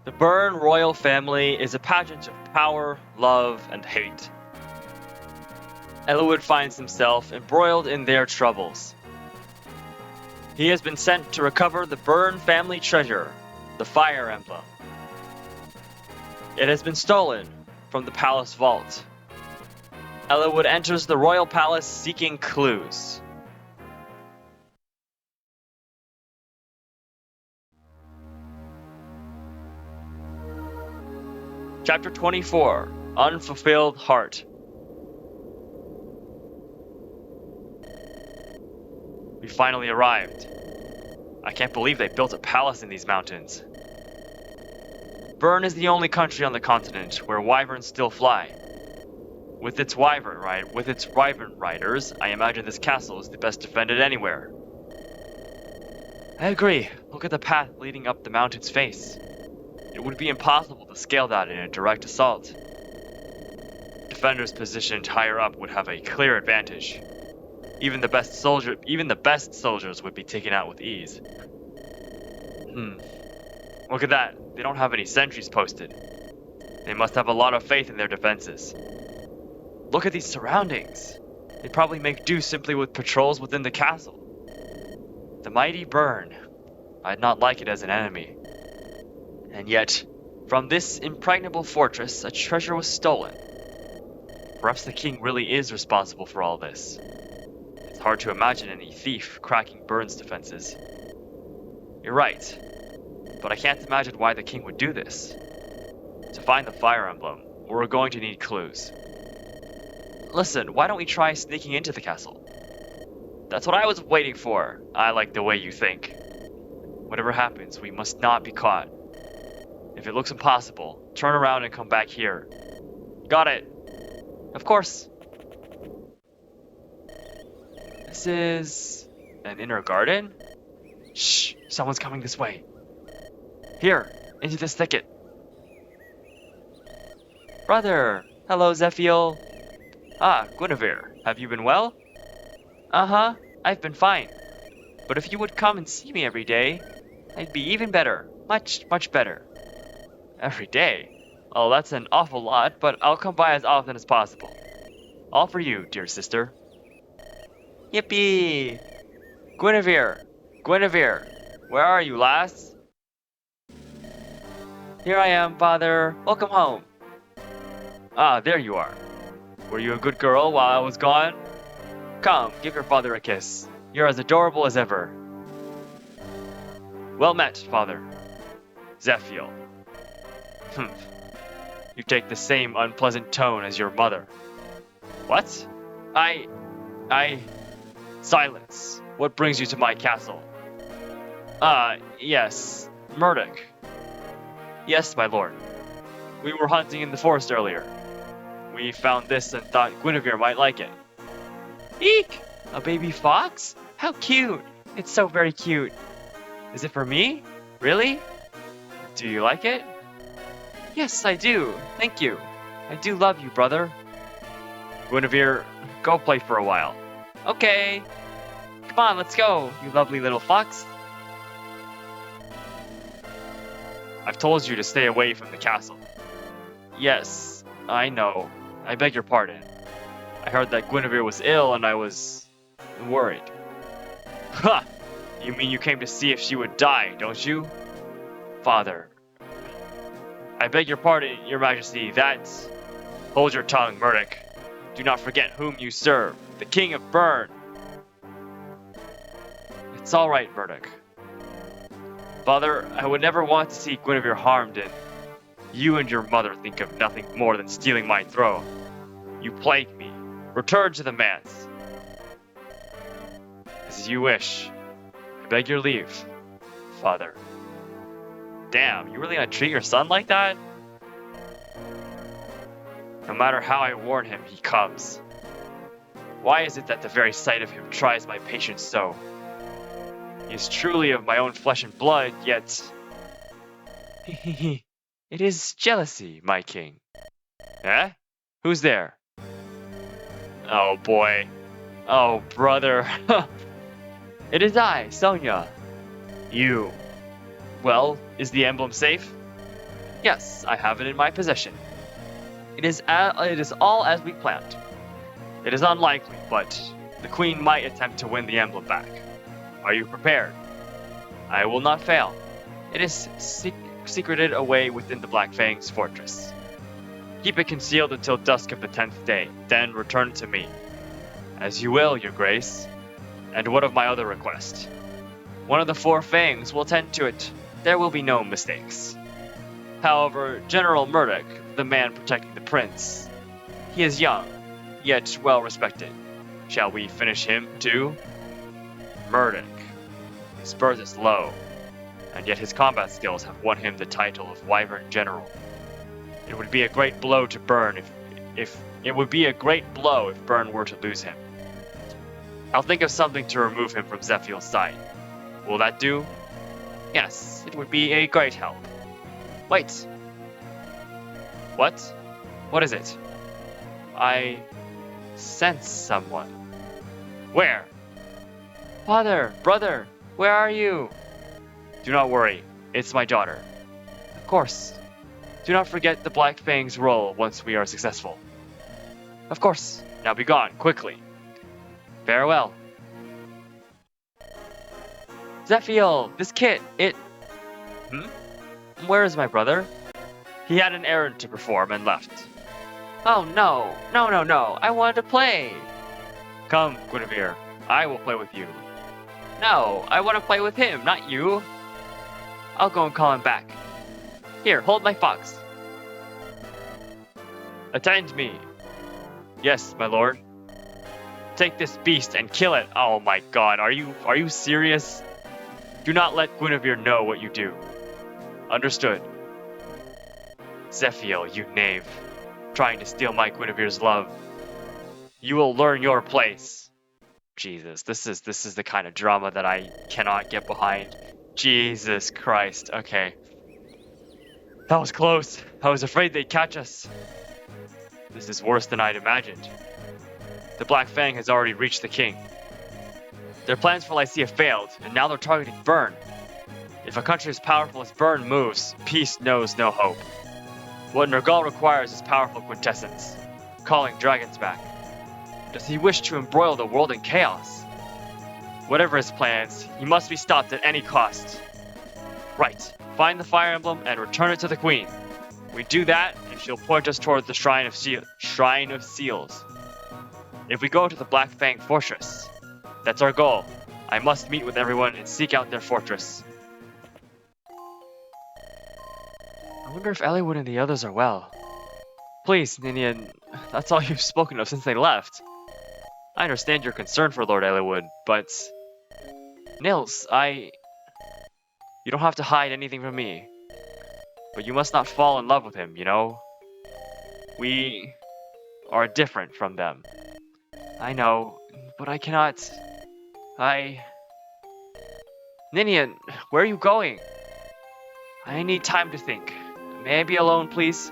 The Byrne royal family is a pageant of power, love, and hate. Eliwood finds himself embroiled in their troubles. He has been sent to recover the Byrne family treasure, the Fire Emblem. It has been stolen from the palace vault. Eliwood enters the royal palace seeking clues. Chapter 24, Unfulfilled Heart. We finally arrived. I can't believe they built a palace in these mountains. Byrne is the only country on the continent where wyverns still fly. With its wyvern riders, I imagine this castle is the best defended anywhere. I agree. Look at the path leading up the mountain's face. It would be impossible to scale that in a direct assault. Defenders positioned higher up would have a clear advantage. Even the best soldiers would be taken out with ease. Look at that. They don't have any sentries posted. They must have a lot of faith in their defenses. Look at these surroundings. They probably make do simply with patrols within the castle. The mighty Byrne. I'd not like it as an enemy. And yet, from this impregnable fortress, a treasure was stolen. Perhaps the king really is responsible for all this. It's hard to imagine any thief cracking Byrne's defenses. You're right, but I can't imagine why the king would do this. To find the Fire Emblem, we're going to need clues. Listen, why don't we try sneaking into the castle? That's what I was waiting for. I like the way you think. Whatever happens, we must not be caught. If it looks impossible, turn around and come back here. Got it. Of course. This is an inner garden? Shh, someone's coming this way. Here, into this thicket. Brother, hello Zephiel. Ah, Guinevere, have you been well? Uh-huh, I've been fine. But if you would come and see me every day, I'd be even better. Much, much better. Every day? Oh, that's an awful lot, but I'll come by as often as possible. All for you, dear sister. Yippee! Guinevere! Guinevere! Where are you, lass? Here I am, father. Welcome home. Ah, there you are. Were you a good girl while I was gone? Come, give your father a kiss. You're as adorable as ever. Well met, father. Zephiel. You take the same unpleasant tone as your mother. What? Silence. What brings you to my castle? Yes. Murdoch. Yes, my lord. We were hunting in the forest earlier. We found this and thought Guinevere might like it. Eek! A baby fox? How cute! It's so very cute. Is it for me? Really? Do you like it? Yes, I do. Thank you. I do love you, brother. Guinevere, go play for a while. Okay. Come on, let's go, you lovely little fox. I've told you to stay away from the castle. Yes, I know. I beg your pardon. I heard that Guinevere was ill and I was worried. Ha! You mean you came to see if she would die, don't you? Father. I beg your pardon, your majesty, that's... Hold your tongue, Murdoch. Do not forget whom you serve, the King of Byrne. It's all right, Murdoch. Father, I would never want to see Guinevere harmed, and you and your mother think of nothing more than stealing my throne. You plague me. Return to the manse. As you wish. I beg your leave, Father. Damn, you really gonna treat your son like that? No matter how I warn him, he comes. Why is it that the very sight of him tries my patience so? He is truly of my own flesh and blood, yet... It is jealousy, my king. Eh? Who's there? Oh boy. Oh brother. It is I, Sonia. You. Well, is the emblem safe? Yes, I have it in my possession. It is all as we planned. It is unlikely, but the Queen might attempt to win the emblem back. Are you prepared? I will not fail. It is secreted away within the Black Fang's fortress. Keep it concealed until dusk of the 10th day, then return it to me. As you will, Your Grace. And what of my other request? One of the 4 Fangs will tend to it. There will be no mistakes. However, General Murdoch, the man protecting the prince, he is young, yet well respected. Shall we finish him too? Murdoch. His birth is low, and yet his combat skills have won him the title of Wyvern General. It would be a great blow to Burn if Burn were to lose him. I'll think of something to remove him from Zephyr's side. Will that do? Yes, it would be a great help. Wait. What? What is it? I sense someone. Where? Father, brother, where are you? Do not worry, it's my daughter. Of course. Do not forget the Black Fang's role once we are successful. Of course. Now be gone, quickly. Farewell. Zephiel, this kit, it... Where is my brother? He had an errand to perform and left. Oh no, no, I wanted to play. Come, Guinevere, I will play with you. No, I want to play with him, not you. I'll go and call him back. Here, hold my fox. Attend me. Yes, my lord. Take this beast and kill it. Oh my god, are you serious? Do not let Guinevere know what you do. Understood. Zephiel, you knave. Trying to steal my Guinevere's love. You will learn your place. Jesus, this is the kind of drama that I cannot get behind. Jesus Christ, okay. That was close. I was afraid they'd catch us. This is worse than I'd imagined. The Black Fang has already reached the king. Their plans for Lycia failed, and now they're targeting Burn. If a country as powerful as Burn moves, peace knows no hope. What Nergal requires is powerful quintessence, calling dragons back. Does he wish to embroil the world in chaos? Whatever his plans, he must be stopped at any cost. Right, find the Fire Emblem and return it to the Queen. We do that, and she'll point us toward the Shrine of Seals. If we go to the Black Fang Fortress, that's our goal. I must meet with everyone and seek out their fortress. I wonder if Eliwood and the others are well. Please, Ninian, that's all you've spoken of since they left. I understand your concern for Lord Eliwood, but... Nils, You don't have to hide anything from me. But you must not fall in love with him, you know? We are different from them. I know, but I cannot... Ninian, where are you going? I need time to think. May I be alone, please?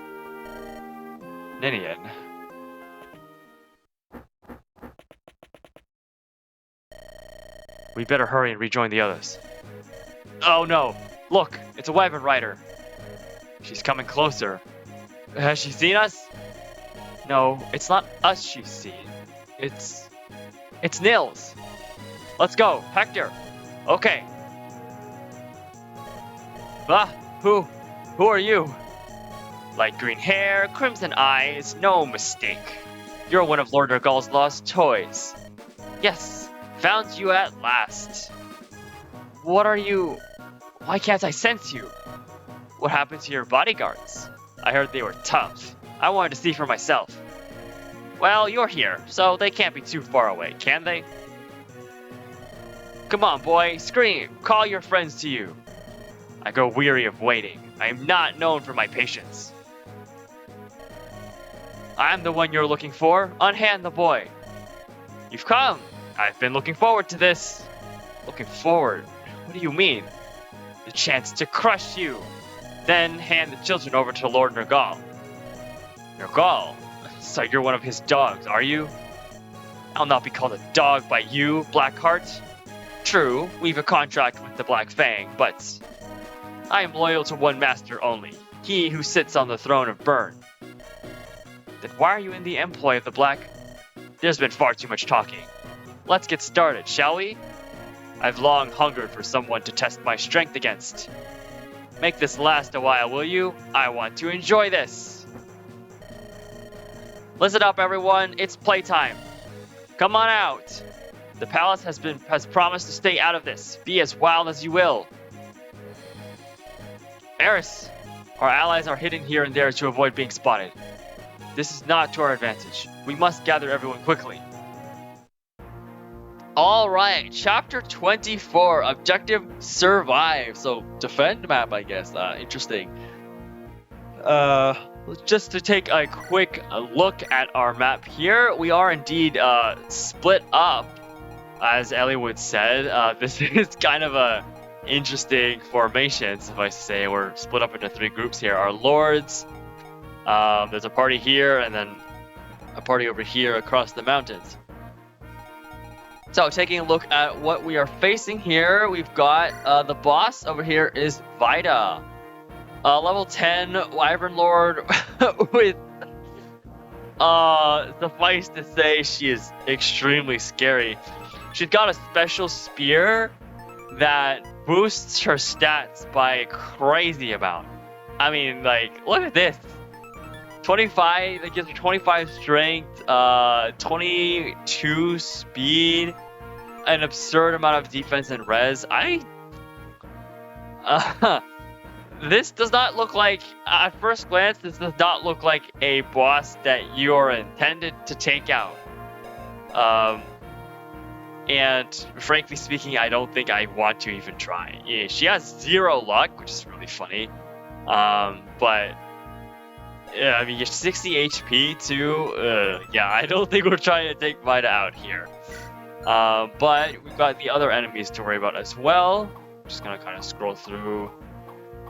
Ninian. We better hurry and rejoin the others. Oh no! Look, it's a wyvern rider. She's coming closer. Has she seen us? No, it's not us she's seen. It's Nils. Let's go, Hector. Okay. Who are you? Light green hair, crimson eyes, no mistake. You're one of Lord Nergal's lost toys. Yes, found you at last. What are you? Why can't I sense you? What happened to your bodyguards? I heard they were tough. I wanted to see for myself. Well, you're here, so they can't be too far away, can they? Come on, boy, scream, call your friends to you. I grow weary of waiting. I am not known for my patience. I'm the one you're looking for. Unhand the boy. You've come. I've been looking forward to this. Looking forward? What do you mean? The chance to crush you. Then hand the children over to Lord Nergal. Nergal? So you're one of his dogs, are you? I'll not be called a dog by you, Blackheart. True, we've a contract with the Black Fang, but I am loyal to one master only. He who sits on the throne of Burn. Then why are you in the employ of the Black? There's been far too much talking. Let's get started, shall we? I've long hungered for someone to test my strength against. Make this last a while, will you? I want to enjoy this. Listen up, everyone. It's playtime. Come on out. The palace has promised to stay out of this. Be as wild as you will. Eris, our allies are hidden here and there to avoid being spotted. This is not to our advantage. We must gather everyone quickly. Alright, chapter 24, objective survive. So, defend map, I guess. Interesting. Just to take a quick look at our map here, we are indeed split up, as Eliwood said. This is kind of a interesting formation, if I say. We're split up into 3 groups here. Our lords, there's a party here, and then a party over here across the mountains. So, taking a look at what we are facing here, we've got the boss over here is Vida. Level 10 Wyvern Lord with, suffice to say, she is extremely scary. She's got a special spear that boosts her stats by a crazy amount. I mean, like, look at this. 25, that gives her 25 strength, 22 speed, an absurd amount of defense and res. This does not look like, at first glance, this does not look like a boss that you are intended to take out. And frankly speaking, I don't think I want to even try. Yeah, she has 0 luck, which is really funny. But yeah, I mean, you're 60 HP too. Yeah, I don't think we're trying to take Vida out here. But we've got the other enemies to worry about as well. I'm just gonna kind of scroll through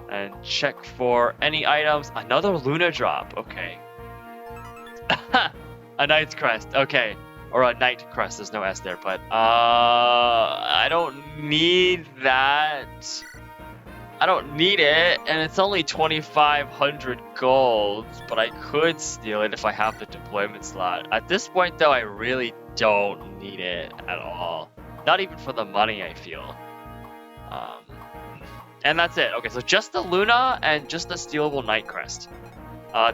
and check for any items. Another Luna drop. Okay. A Knight's Crest. Okay. Or a Knight Crest. There's no S there, but I don't need that. I don't need it, and it's only 2,500 gold, but I could steal it if I have the deployment slot. At this point, though, I really don't need it at all. Not even for the money, I feel. And that's it. Okay, so just the Luna and just the stealable Knight Crest.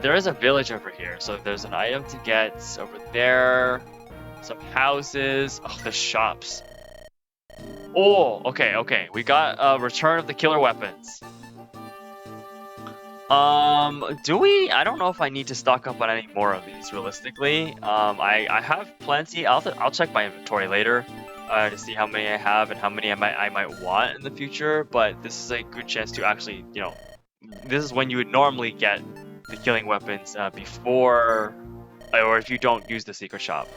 There is a village over here, so there's an item to get over there. Some houses. Oh, the shops. Oh, okay. We got Return of the Killer Weapons. Do we? I don't know if I need to stock up on any more of these, realistically. I have plenty. I'll check my inventory later to see how many I have and how many I might want in the future. But this is a good chance to actually, you know, this is when you would normally get the killing weapons before, or if you don't use the secret shop,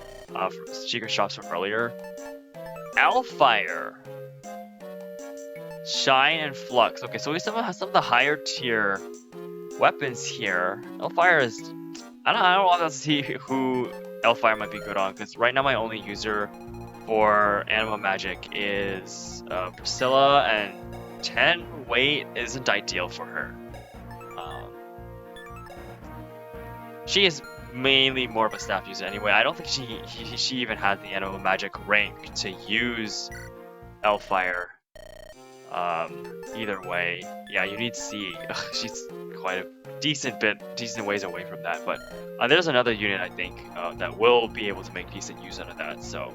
secret shops from earlier. Hellfire, Shine, and Flux. Okay, so we still have some of the higher tier weapons here. Hellfire is, I don't want to see who Hellfire might be good on, because right now my only user for Anima Magic is Priscilla, and 10 weight isn't ideal for her. She is mainly more of a staff user anyway. I don't think she even has the Anima Magic rank to use Hellfire. Either way, yeah, you need C. She's quite a decent ways away from that, but there's another unit I think that will be able to make decent use out of that. So,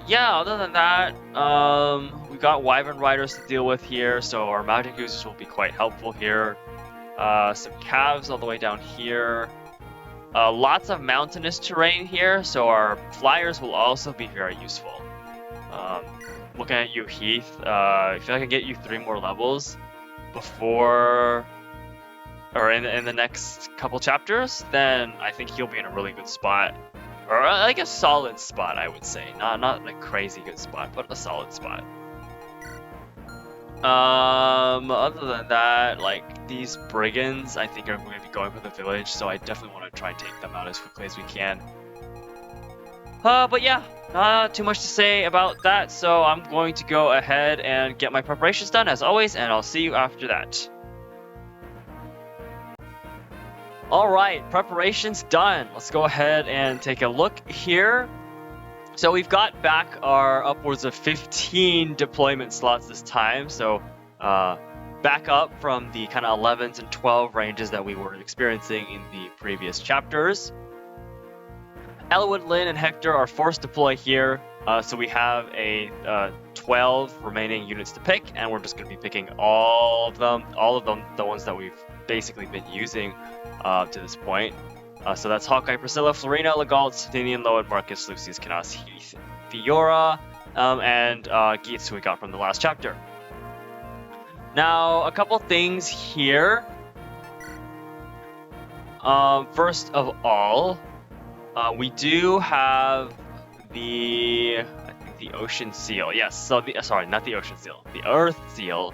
yeah. Other than that, we got Wyvern Riders to deal with here, so our magic users will be quite helpful here. Some calves all the way down here. Lots of mountainous terrain here, so our flyers will also be very useful. Looking at you, Heath, if I can get you 3 more levels before, or in the next couple chapters, then I think he'll be in a really good spot, or like a solid spot, I would say. Not a crazy good spot, but a solid spot. Other than that, like, these brigands, I think are going to be going for the village, so I definitely want to try and take them out as quickly as we can. But yeah, not too much to say about that, so I'm going to go ahead and get my preparations done as always, and I'll see you after that. Alright, preparations done. Let's go ahead and take a look here. So we've got back our upwards of 15 deployment slots this time, so back up from the kind of 11s and 12 ranges that we were experiencing in the previous chapters. Eliwood, Lynn, and Hector are forced deploy here, so we have a 12 remaining units to pick, and we're just going to be picking all of them, the ones that we've basically been using to this point. So that's Hawkeye, Priscilla, Florina, Legalt, Sardinian, Lowen, Marcus, Lucius, Canas, Heath, Fiora, and Geets, who we got from the last chapter. Now, a couple things here. First of all, we do have the Ocean Seal. Yes, so sorry, not the Ocean Seal, the Earth Seal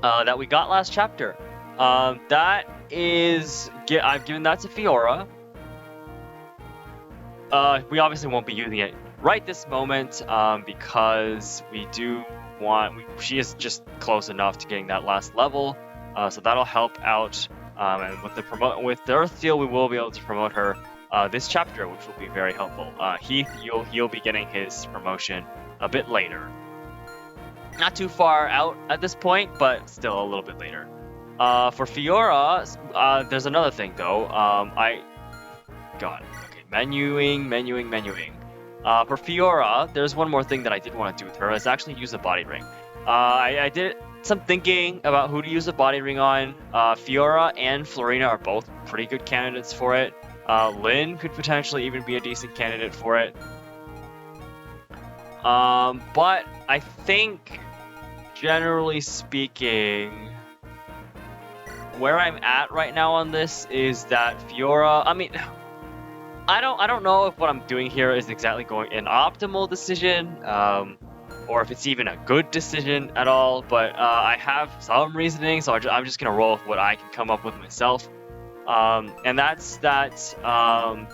that we got last chapter. That is, I've given that to Fiora. We obviously won't be using it right this moment because we do want. She is just close enough to getting that last level, so that'll help out. And with the Earth Seal, we will be able to promote her this chapter, which will be very helpful. Heath, he'll be getting his promotion a bit later. Not too far out at this point, but still a little bit later. For Fiora, there's another thing though. Okay, menuing. For Fiora, there's one more thing that I did want to do with her. Is actually use a body ring. I did some thinking about who to use a body ring on. Fiora and Florina are both pretty good candidates for it. Lynn could potentially even be a decent candidate for it. But I think, generally speaking, where I'm at right now on this is that Fiora. I mean, I don't know if what I'm doing here is exactly going an optimal decision, or if it's even a good decision at all. But I have some reasoning, so I'm just gonna roll with what I can come up with myself. And that's that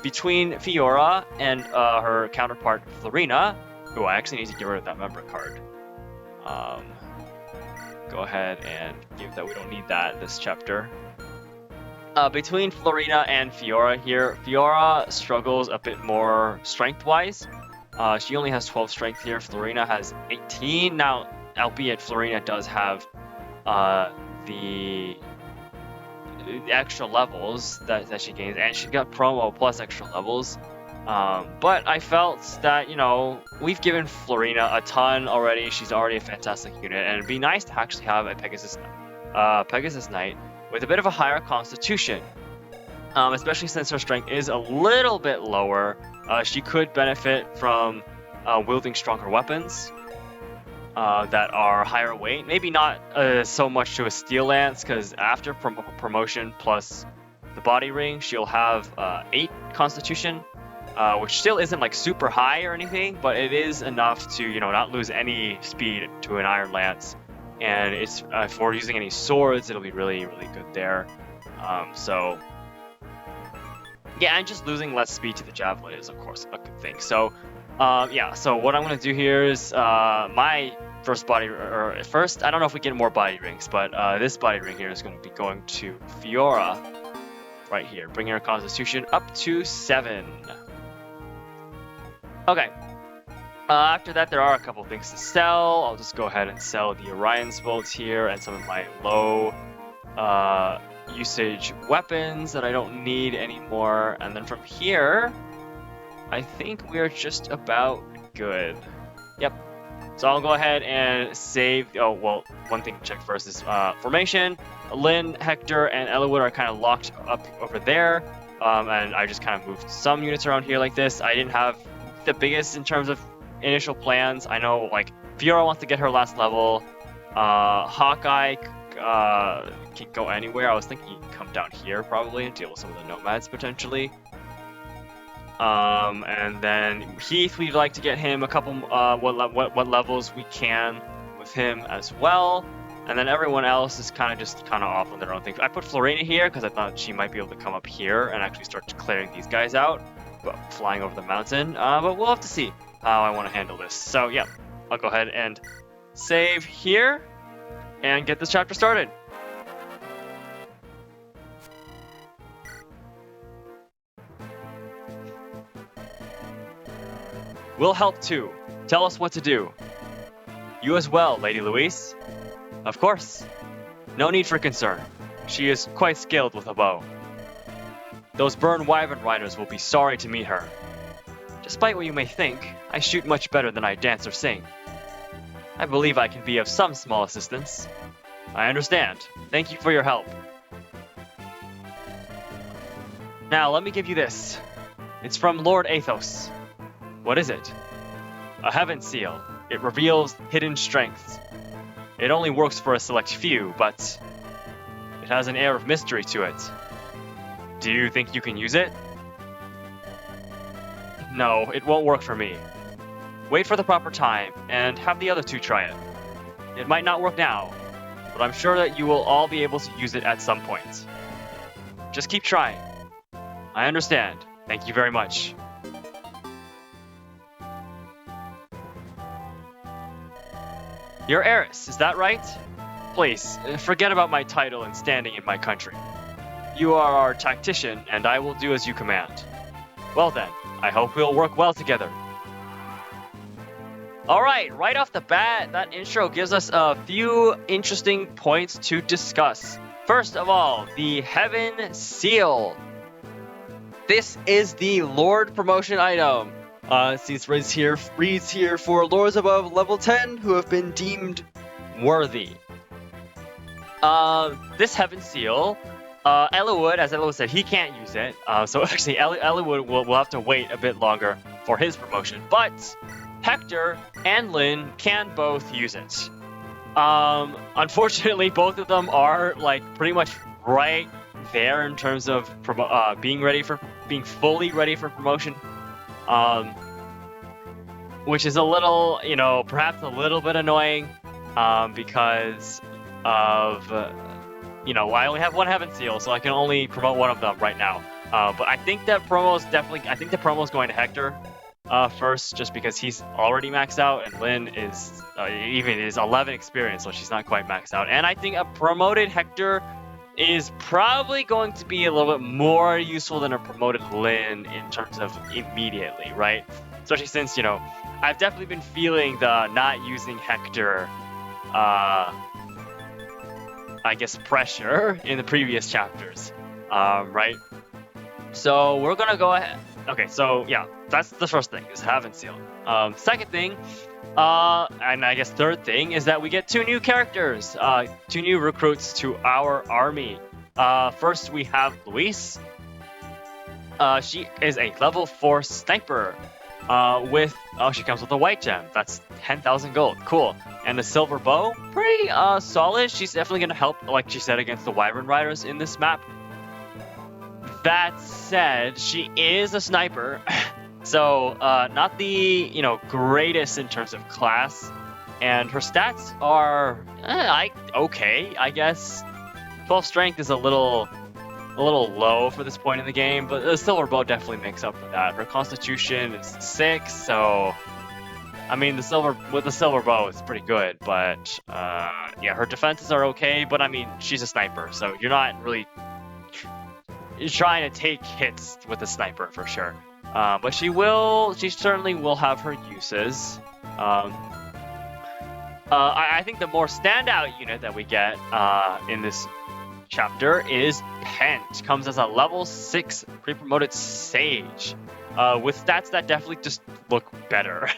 between Fiora and her counterpart Florina, who I actually need to get rid of that member card. Go ahead and give that. We don't need that this chapter. Between Florina and Fiora here, Fiora struggles a bit more strength-wise. She only has 12 strength here. Florina has 18. Now, albeit Florina does have the extra levels that she gains, and she got promo plus extra levels. But I felt that, we've given Florina a ton already. She's already a fantastic unit, and it'd be nice to actually have a Pegasus Knight with a bit of a higher constitution, especially since her strength is a little bit lower. She could benefit from wielding stronger weapons that are higher weight. Maybe not so much to a steel lance, because after promotion plus the body ring, she'll have 8 constitution. Which still isn't like super high or anything, but it is enough to, not lose any speed to an iron lance. And it's if we're using any swords, it'll be really, really good there. So yeah, and just losing less speed to the javelin is of course a good thing. So yeah, so what I'm gonna do here is my first I don't know if we get more body rings, but this body ring here is going to be going to Fiora right here, bringing her constitution up to 7. Okay, after that there are a couple things to sell. I'll just go ahead and sell the Orion's bolts here and some of my low usage weapons that I don't need anymore. And then from here, I think we're just about good. Yep. So I'll go ahead and save. Oh, well, one thing to check first is formation. Lynn, Hector, and Eliwood are kind of locked up over there. And I just kind of moved some units around here like this. I didn't have the biggest in terms of initial plans. I know, like, Fiora wants to get her last level. Hawkeye can go anywhere. I was thinking he can come down here probably and deal with some of the nomads potentially. And then Heath, we'd like to get him a couple what levels we can with him as well. And then everyone else is kind of off on their own thing. I put Florina here because I thought she might be able to come up here and actually start clearing these guys out. flying over the mountain. But we'll have to see how I want to handle this. So yeah, I'll go ahead and save here and get this chapter started. We'll help too. Tell us what to do. You as well, Lady Louise. Of course. No need for concern. She is quite skilled with a bow. Those Burn Wyvern Riders will be sorry to meet her. Despite what you may think, I shoot much better than I dance or sing. I believe I can be of some small assistance. I understand. Thank you for your help. Now, let me give you this. It's from Lord Athos. What is it? A Heaven Seal. It reveals hidden strengths. It only works for a select few, but it has an air of mystery to it. Do you think you can use it? No, it won't work for me. Wait for the proper time, and have the other two try it. It might not work now, but I'm sure that you will all be able to use it at some point. Just keep trying. I understand. Thank you very much. You're heiress, is that right? Please, forget about my title and standing in my country. You are our tactician, and I will do as you command. Well then, I hope we'll work well together. Alright, right off the bat, that intro gives us a few interesting points to discuss. First of all, the Heaven Seal. This is the Lord promotion item. It reads here for lords above level 10 who have been deemed worthy. This Heaven Seal, Eliwood, as Eliwood said, he can't use it. So actually, Eliwood will have to wait a bit longer for his promotion. But Hector and Lynn can both use it. Unfortunately, both of them are like pretty much right there in terms of being fully ready for promotion. Which is a little, perhaps a little bit annoying, because of, I only have one Heaven Seal, so I can only promote one of them right now. But I think that I think the promo is going to Hector first, just because he's already maxed out, and Lynn is even is 11 experience, so she's not quite maxed out. And I think a promoted Hector is probably going to be a little bit more useful than a promoted Lynn in terms of immediately, right? Especially since, I've definitely been feeling the not using Hector, I guess, pressure in the previous chapters, right? So we're gonna go ahead. Okay, so yeah, that's the first thing, is Heaven Seal. Second thing, and I guess third thing, is that we get two new characters, two new recruits to our army. First we have Luis. She is a level 4 sniper. She comes with a white gem. That's 10,000 gold. Cool. And a silver bow. Pretty solid. She's definitely gonna help, like she said, against the Wyvern Riders in this map. That said, she is a sniper, so not the greatest in terms of class, and her stats are okay, I guess. 12 strength is a little low for this point in the game, but the silver bow definitely makes up for that. Her constitution is 6, so I mean the silver bow is pretty good, but yeah, her defenses are okay, but I mean she's a sniper, so you're not really trying to take hits with a sniper for sure. But she certainly will have her uses. I think the more standout unit that we get in this chapter is Pent. Comes as a level 6 pre-promoted sage, with stats that definitely just look better.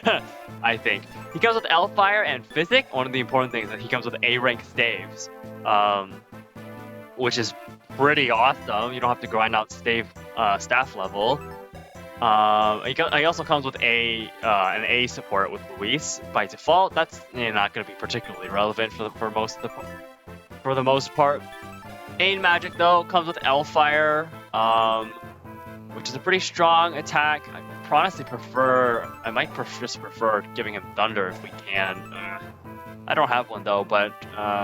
I think he comes with Elfire and Physic. One of the important things is that he comes with A rank staves, which is pretty awesome. You don't have to grind out staff level. He also comes with an A support with Luis by default. That's not going to be particularly relevant for the most part. Aid Magic though comes with Elfire, which is a pretty strong attack. I might just prefer giving him Thunder if we can. I don't have one though, but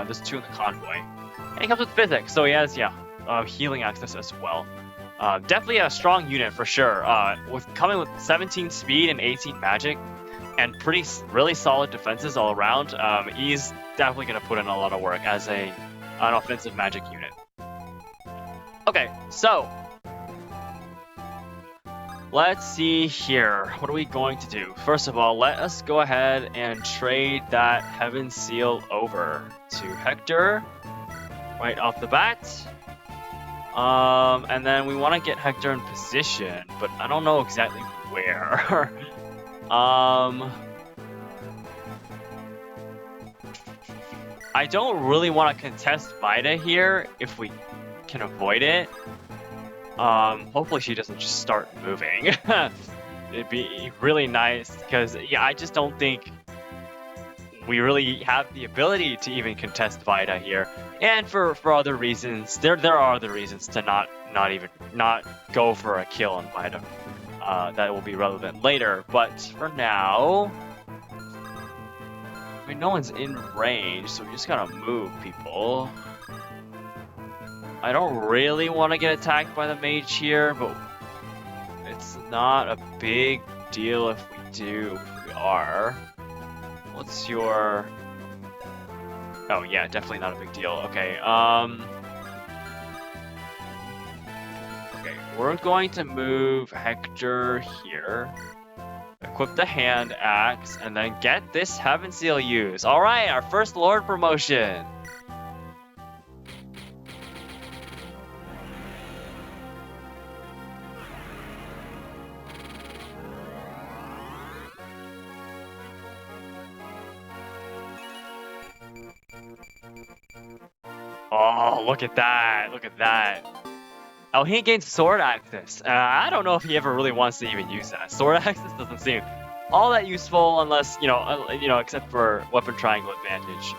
there's 2 in the convoy. And he comes with Physics, so he has healing access as well. Definitely a strong unit for sure. With coming with 17 speed and 18 magic, and really solid defenses all around. He's definitely gonna put in a lot of work as an offensive magic unit. Okay, so let's see here. What are we going to do? First of all, let us go ahead and trade that Heaven Seal over to Hector right off the bat. And then we want to get Hector in position, but I don't know exactly where. I don't really want to contest Vida here if we can avoid it. Hopefully she doesn't just start moving. It'd be really nice because, yeah, I just don't think we really have the ability to even contest Vida here. And for other reasons, there are other reasons to not go for a kill on Vida. That will be relevant later, but for now, I mean, no one's in range, so we just gotta move people. I don't really want to get attacked by the mage here, but it's not a big deal if we do. If we are. What's your... Oh yeah, definitely not a big deal. Okay, okay, we're going to move Hector here. Equip the hand axe, and then get this Heaven Seal used. Alright, our first Lord promotion! Oh, look at that, look at that. Oh, he gained sword access. I don't know if he ever really wants to even use that. Sword access doesn't seem all that useful unless, except for weapon triangle advantage.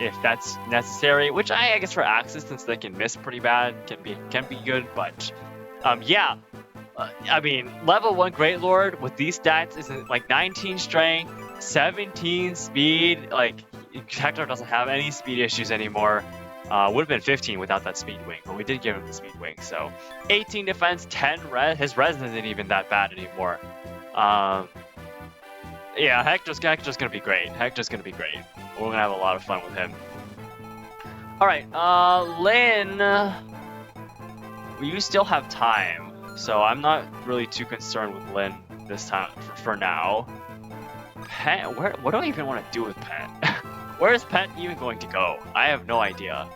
If that's necessary, which I guess for axes, since they can miss pretty bad, can be good, but yeah. I mean, level 1 Great Lord with these stats isn't like 19 strength, 17 speed, like Hector doesn't have any speed issues anymore. Would have been 15 without that speed wing, but we did give him the speed wing. So 18 defense, 10 res. His res isn't even that bad anymore. Yeah, Hector's gonna be great. Hector's gonna be great. We're gonna have a lot of fun with him. All right, Lynn, you still have time, so I'm not really too concerned with Lynn this time for now. Pet, what do I even want to do with Pet? Where is Pet even going to go? I have no idea.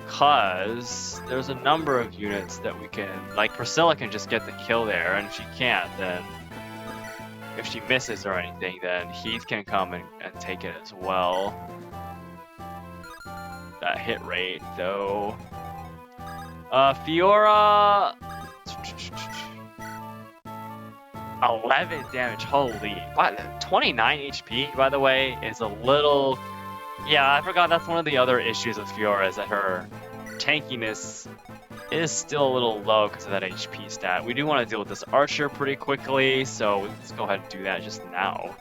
Cause there's a number of units that we can, like Priscilla can just get the kill there, and if she can't, then if she misses or anything, then Heath can come and take it as well. That hit rate though. Fiora, 11 damage, holy, 29 HP, by the way, is a little, yeah, I forgot that's one of the other issues with Fiora, is that her tankiness is still a little low because of that HP stat. We do want to deal with this archer pretty quickly, so let's go ahead and do that just now.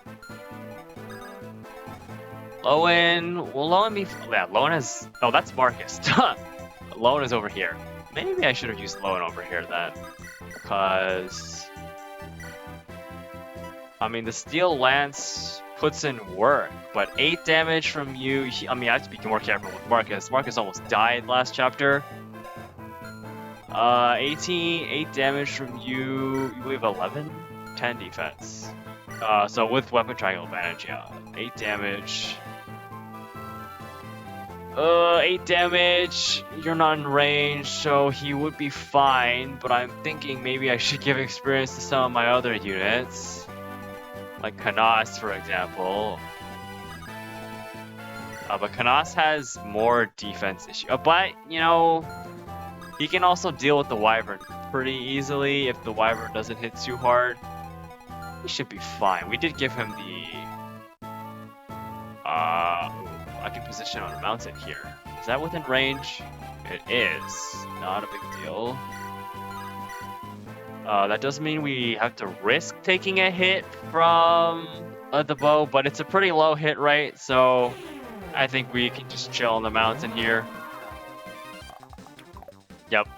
Lowen, will Lowen be, yeah, Lowen is, oh, that's Marcus. Lowen is over here. Maybe I should have used Lowen over here then, because I mean, the Steel Lance puts in work, but 8 damage from you, I mean, I have to be more careful with Marcus. Marcus almost died last chapter. 8 damage from you, you have 11? 10 defense. So with weapon triangle advantage, yeah. 8 damage. 8 damage, you're not in range, so he would be fine, but I'm thinking maybe I should give experience to some of my other units. Like Canas, for example. But Canas has more defense issue. But, you know, he can also deal with the Wyvern pretty easily if the Wyvern doesn't hit too hard. He should be fine. We did give him the... I can position on a mountain here. Is that within range? It is. Not a big deal. That does mean we have to risk taking a hit from the bow, but it's a pretty low hit rate, so I think we can just chill on the mountain here. Yep.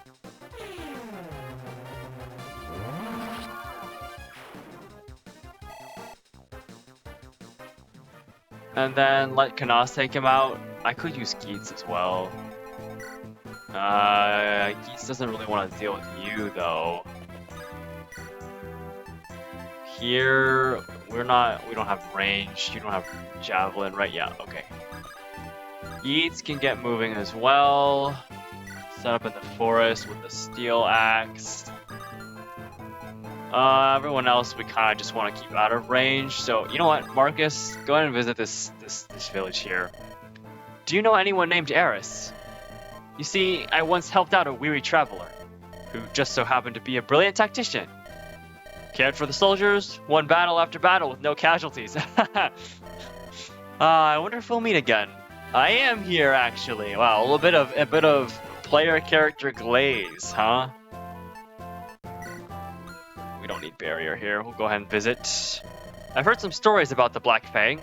And then let Kanas take him out. I could use Geets as well. Geets doesn't really want to deal with you though. Here, we don't have range. You don't have javelin, right? Yeah, okay. Geets can get moving as well. Set up in the forest with the steel axe. Everyone else we kind of just want to keep out of range. So, you know what, Marcus? Go ahead and visit this village here. Do you know anyone named Eris? You see, I once helped out a weary traveler, who just so happened to be a brilliant tactician. Cared for the soldiers, won battle after battle with no casualties. I wonder if we'll meet again. I am here, actually. Wow, a bit of player character glaze, huh? We don't need barrier here. We'll go ahead and visit. I've heard some stories about the Black Fang.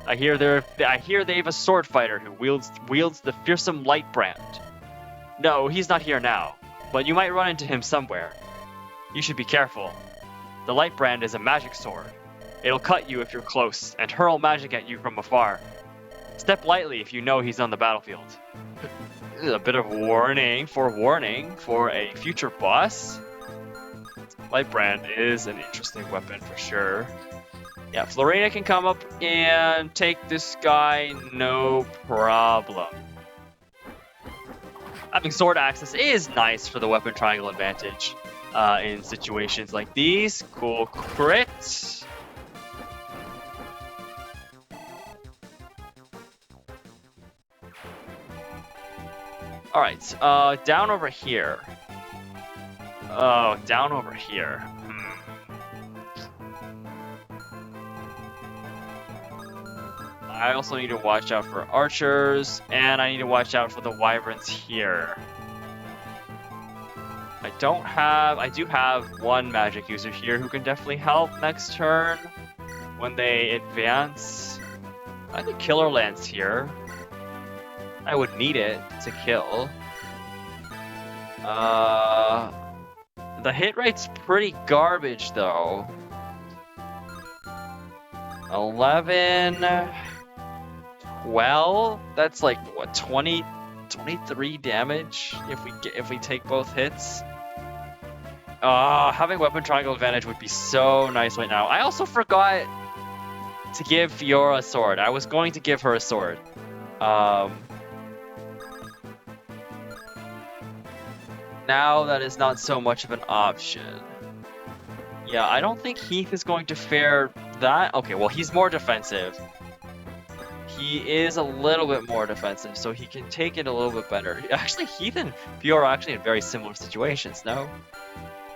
I hear they have a sword fighter who wields the fearsome light brand. No, he's not here now, but you might run into him somewhere. You should be careful. The light brand is a magic sword. It'll cut you if you're close and hurl magic at you from afar. Step lightly if you know he's on the battlefield. A bit of warning for a future boss. Light brand is an interesting weapon for sure. Yeah, Florina can come up and take this guy, no problem. Having sword access is nice for the weapon triangle advantage in situations like these. Cool crit. Alright, down over here. Oh, down over here. I also need to watch out for archers, and I need to watch out for the wyverns here. I do have one magic user here who can definitely help next turn when they advance. I think Killer Lance here. I would need it to kill. The hit rate's pretty garbage though. 11, 12. That's like what, 23 damage if we take both hits. Having weapon triangle advantage would be so nice right now. I also forgot to give Fiora a sword. I was going to give her a sword. Now that is not so much of an option. Yeah, I don't think Heath is going to fare that. Okay, well, he's more defensive. He is a little bit more defensive, so he can take it a little bit better. Actually, Heath and Fiora are actually in very similar situations, no?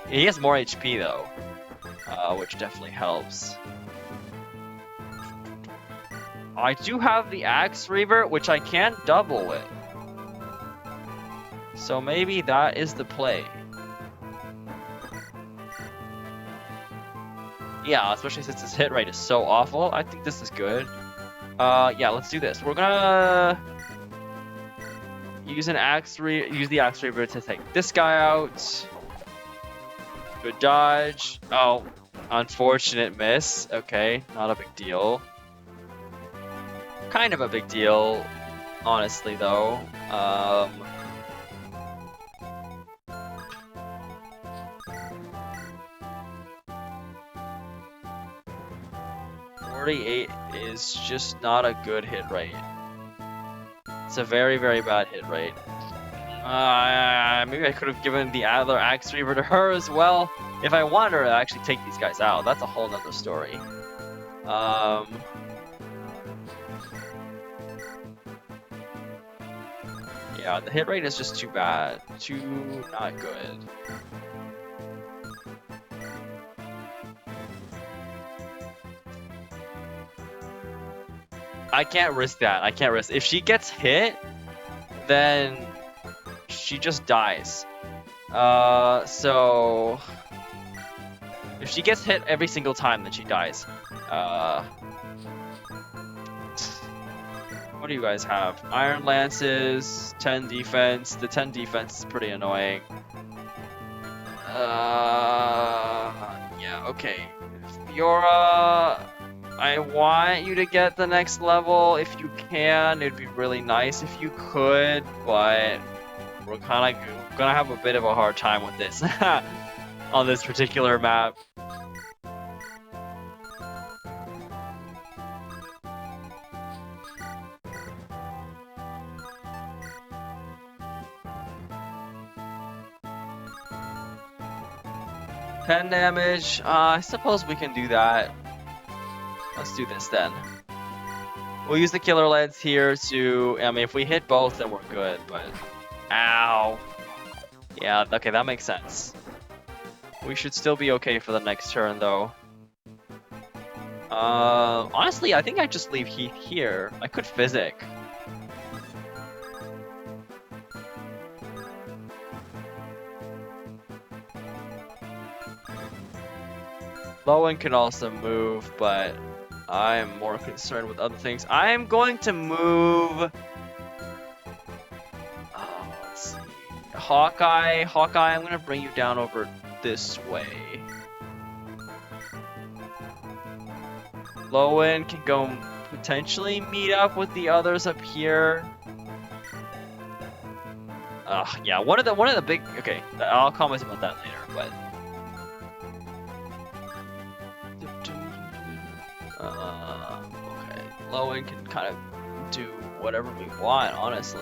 He has more HP, though, which definitely helps. I do have the Axe Reaver, which I can double with. So maybe that is the play. Yeah, especially since his hit rate is so awful. I think this is good. Yeah, let's do this. We're gonna use the Axe Reaver to take this guy out. Good dodge. Oh, unfortunate miss. Okay, not a big deal. Kind of a big deal, honestly, though. 48 is just not a good hit rate. It's a very, very bad hit rate. Maybe I could have given the other Axe Reaver to her as well. If I wanted her to actually take these guys out, that's a whole nother story. Yeah, the hit rate is just too bad. Too not good. I can't risk that. I can't risk. If she gets hit, then she just dies. So if she gets hit every single time, then she dies. What do you guys have? Iron Lances, 10 defense. The 10 defense is pretty annoying. Yeah, okay. Fiora, I want you to get the next level if you can. It'd be really nice if you could, but we're kind of gonna have a bit of a hard time with this on this particular map. Ten damage. I suppose we can do that. Let's do this then. We'll use the killer lens here to. I mean, if we hit both, then we're good. But ow. Yeah. Okay, that makes sense. We should still be okay for the next turn, though. Honestly, I think I just leave Heath here. I could Physic. Lowen can also move, but I'm more concerned with other things. I am going to move. Let's see. Hawkeye, I'm gonna bring you down over this way. Lowen can go potentially meet up with the others up here. Yeah, one of the big. Okay, I'll comment about that later, but. Okay, Lowen can kind of do whatever we want, honestly.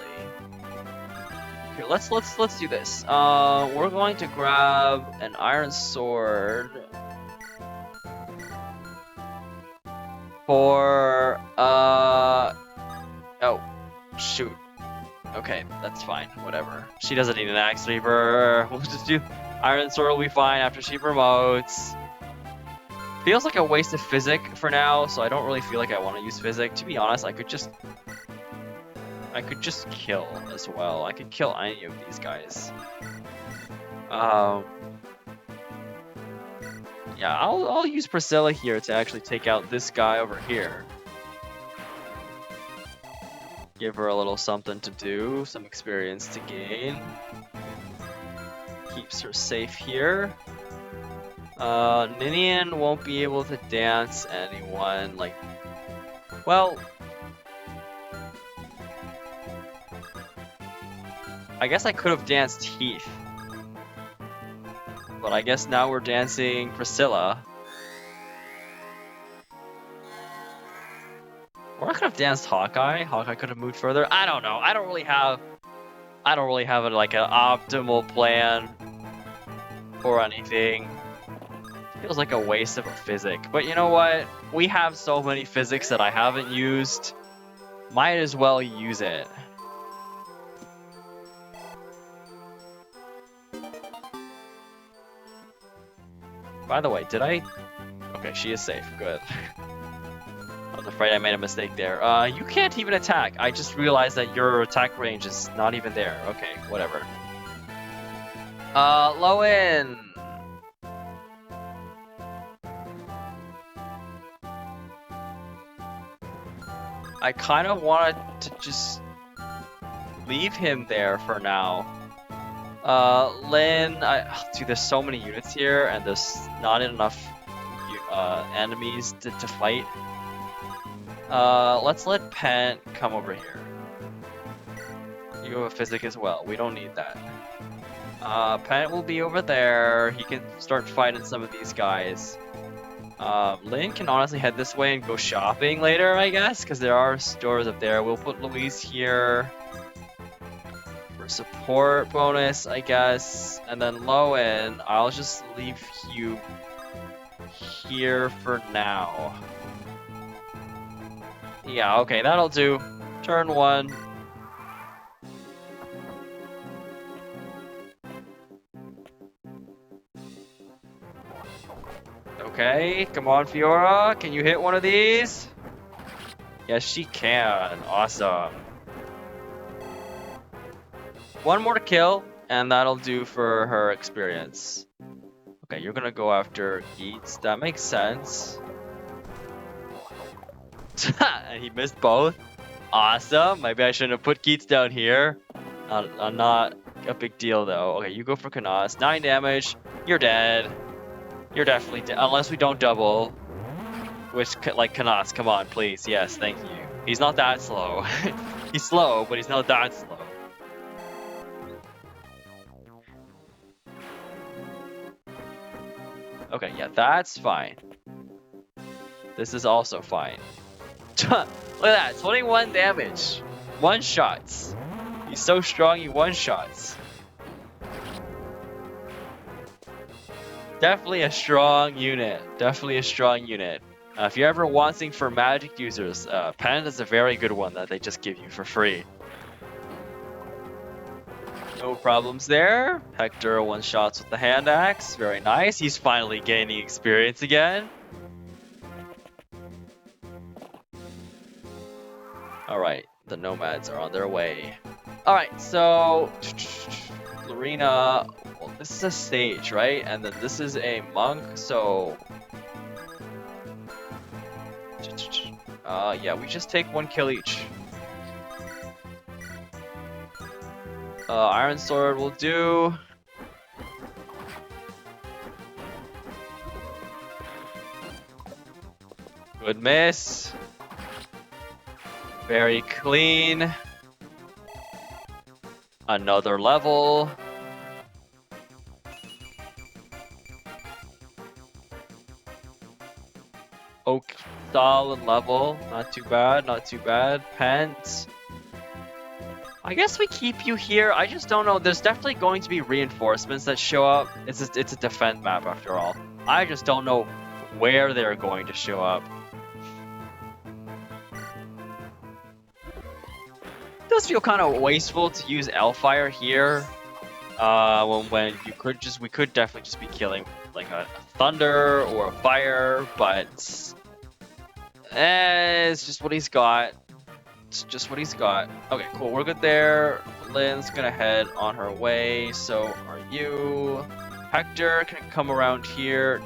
Here, let's do this. We're going to grab an iron sword for oh shoot. Okay, that's fine. Whatever. She doesn't need an axe reaver. We'll just do iron sword. Will be fine after she promotes. Feels like a waste of Physic for now, so I don't really feel like I want to use Physic. To be honest, I could just kill as well. I could kill any of these guys. Yeah, I'll use Priscilla here to actually take out this guy over here. Give her a little something to do, some experience to gain. Keeps her safe here. Ninian won't be able to dance anyone, like, well, I guess I could have danced Heath, but I guess now we're dancing Priscilla. Or I could have danced Hawkeye. Hawkeye could have moved further. I don't know. I don't really have like an optimal plan or anything. Feels like a waste of a Physic, but you know what? We have so many Physics that I haven't used. Might as well use it. By the way, did I? Okay, she is safe. Good. I was afraid I made a mistake there. You can't even attack. I just realized that your attack range is not even there. Okay, whatever. Lowen. I kind of wanted to just leave him there for now. Lynn, dude, there's so many units here, and there's not enough enemies to fight. Let's let Pent come over here. You have a Physic as well. We don't need that. Pent will be over there. He can start fighting some of these guys. Lynn can honestly head this way and go shopping later, I guess, because there are stores up there. We'll put Louise here for support bonus, I guess, and then Lowen, I'll just leave you here for now. Yeah, okay, that'll do. Turn 1. Okay, come on, Fiora. Can you hit one of these? Yes, she can. Awesome. One more kill, and that'll do for her experience. Okay, you're gonna go after Geets. That makes sense. And he missed both. Awesome. Maybe I shouldn't have put Keats down here. Not a big deal though. Okay, you go for Kanas. 9 damage. You're dead. You're definitely dead. Unless we don't double. Which, like, Kanas, come on, please. Yes, thank you. He's not that slow. He's slow, but he's not that slow. Okay, yeah, that's fine. This is also fine. Look at that, 21 damage. One shots. He's so strong, he one shots. Definitely a strong unit. Definitely a strong unit. If you're ever wanting for magic users, Panda's a very good one that they just give you for free. No problems there. Hector one shots with the hand axe. Very nice. He's finally gaining experience again. Alright, the nomads are on their way. Alright, so Lorena, well, this is a sage, right? And then this is a monk, so yeah, we just take 1 kill each. Iron Sword will do. Good miss. Very clean. Another level. Oak, solid level. Not too bad, not too bad. Pent. I guess we keep you here. I just don't know. There's definitely going to be reinforcements that show up. It's a defend map after all. I just don't know where they're going to show up. It does feel kind of wasteful to use Hellfire here. When we could definitely just be killing like a thunder or a fire, but it's just what he's got. It's just what he's got. Okay, cool. We're good there. Lynn's gonna head on her way. So are you. Hector can come around here.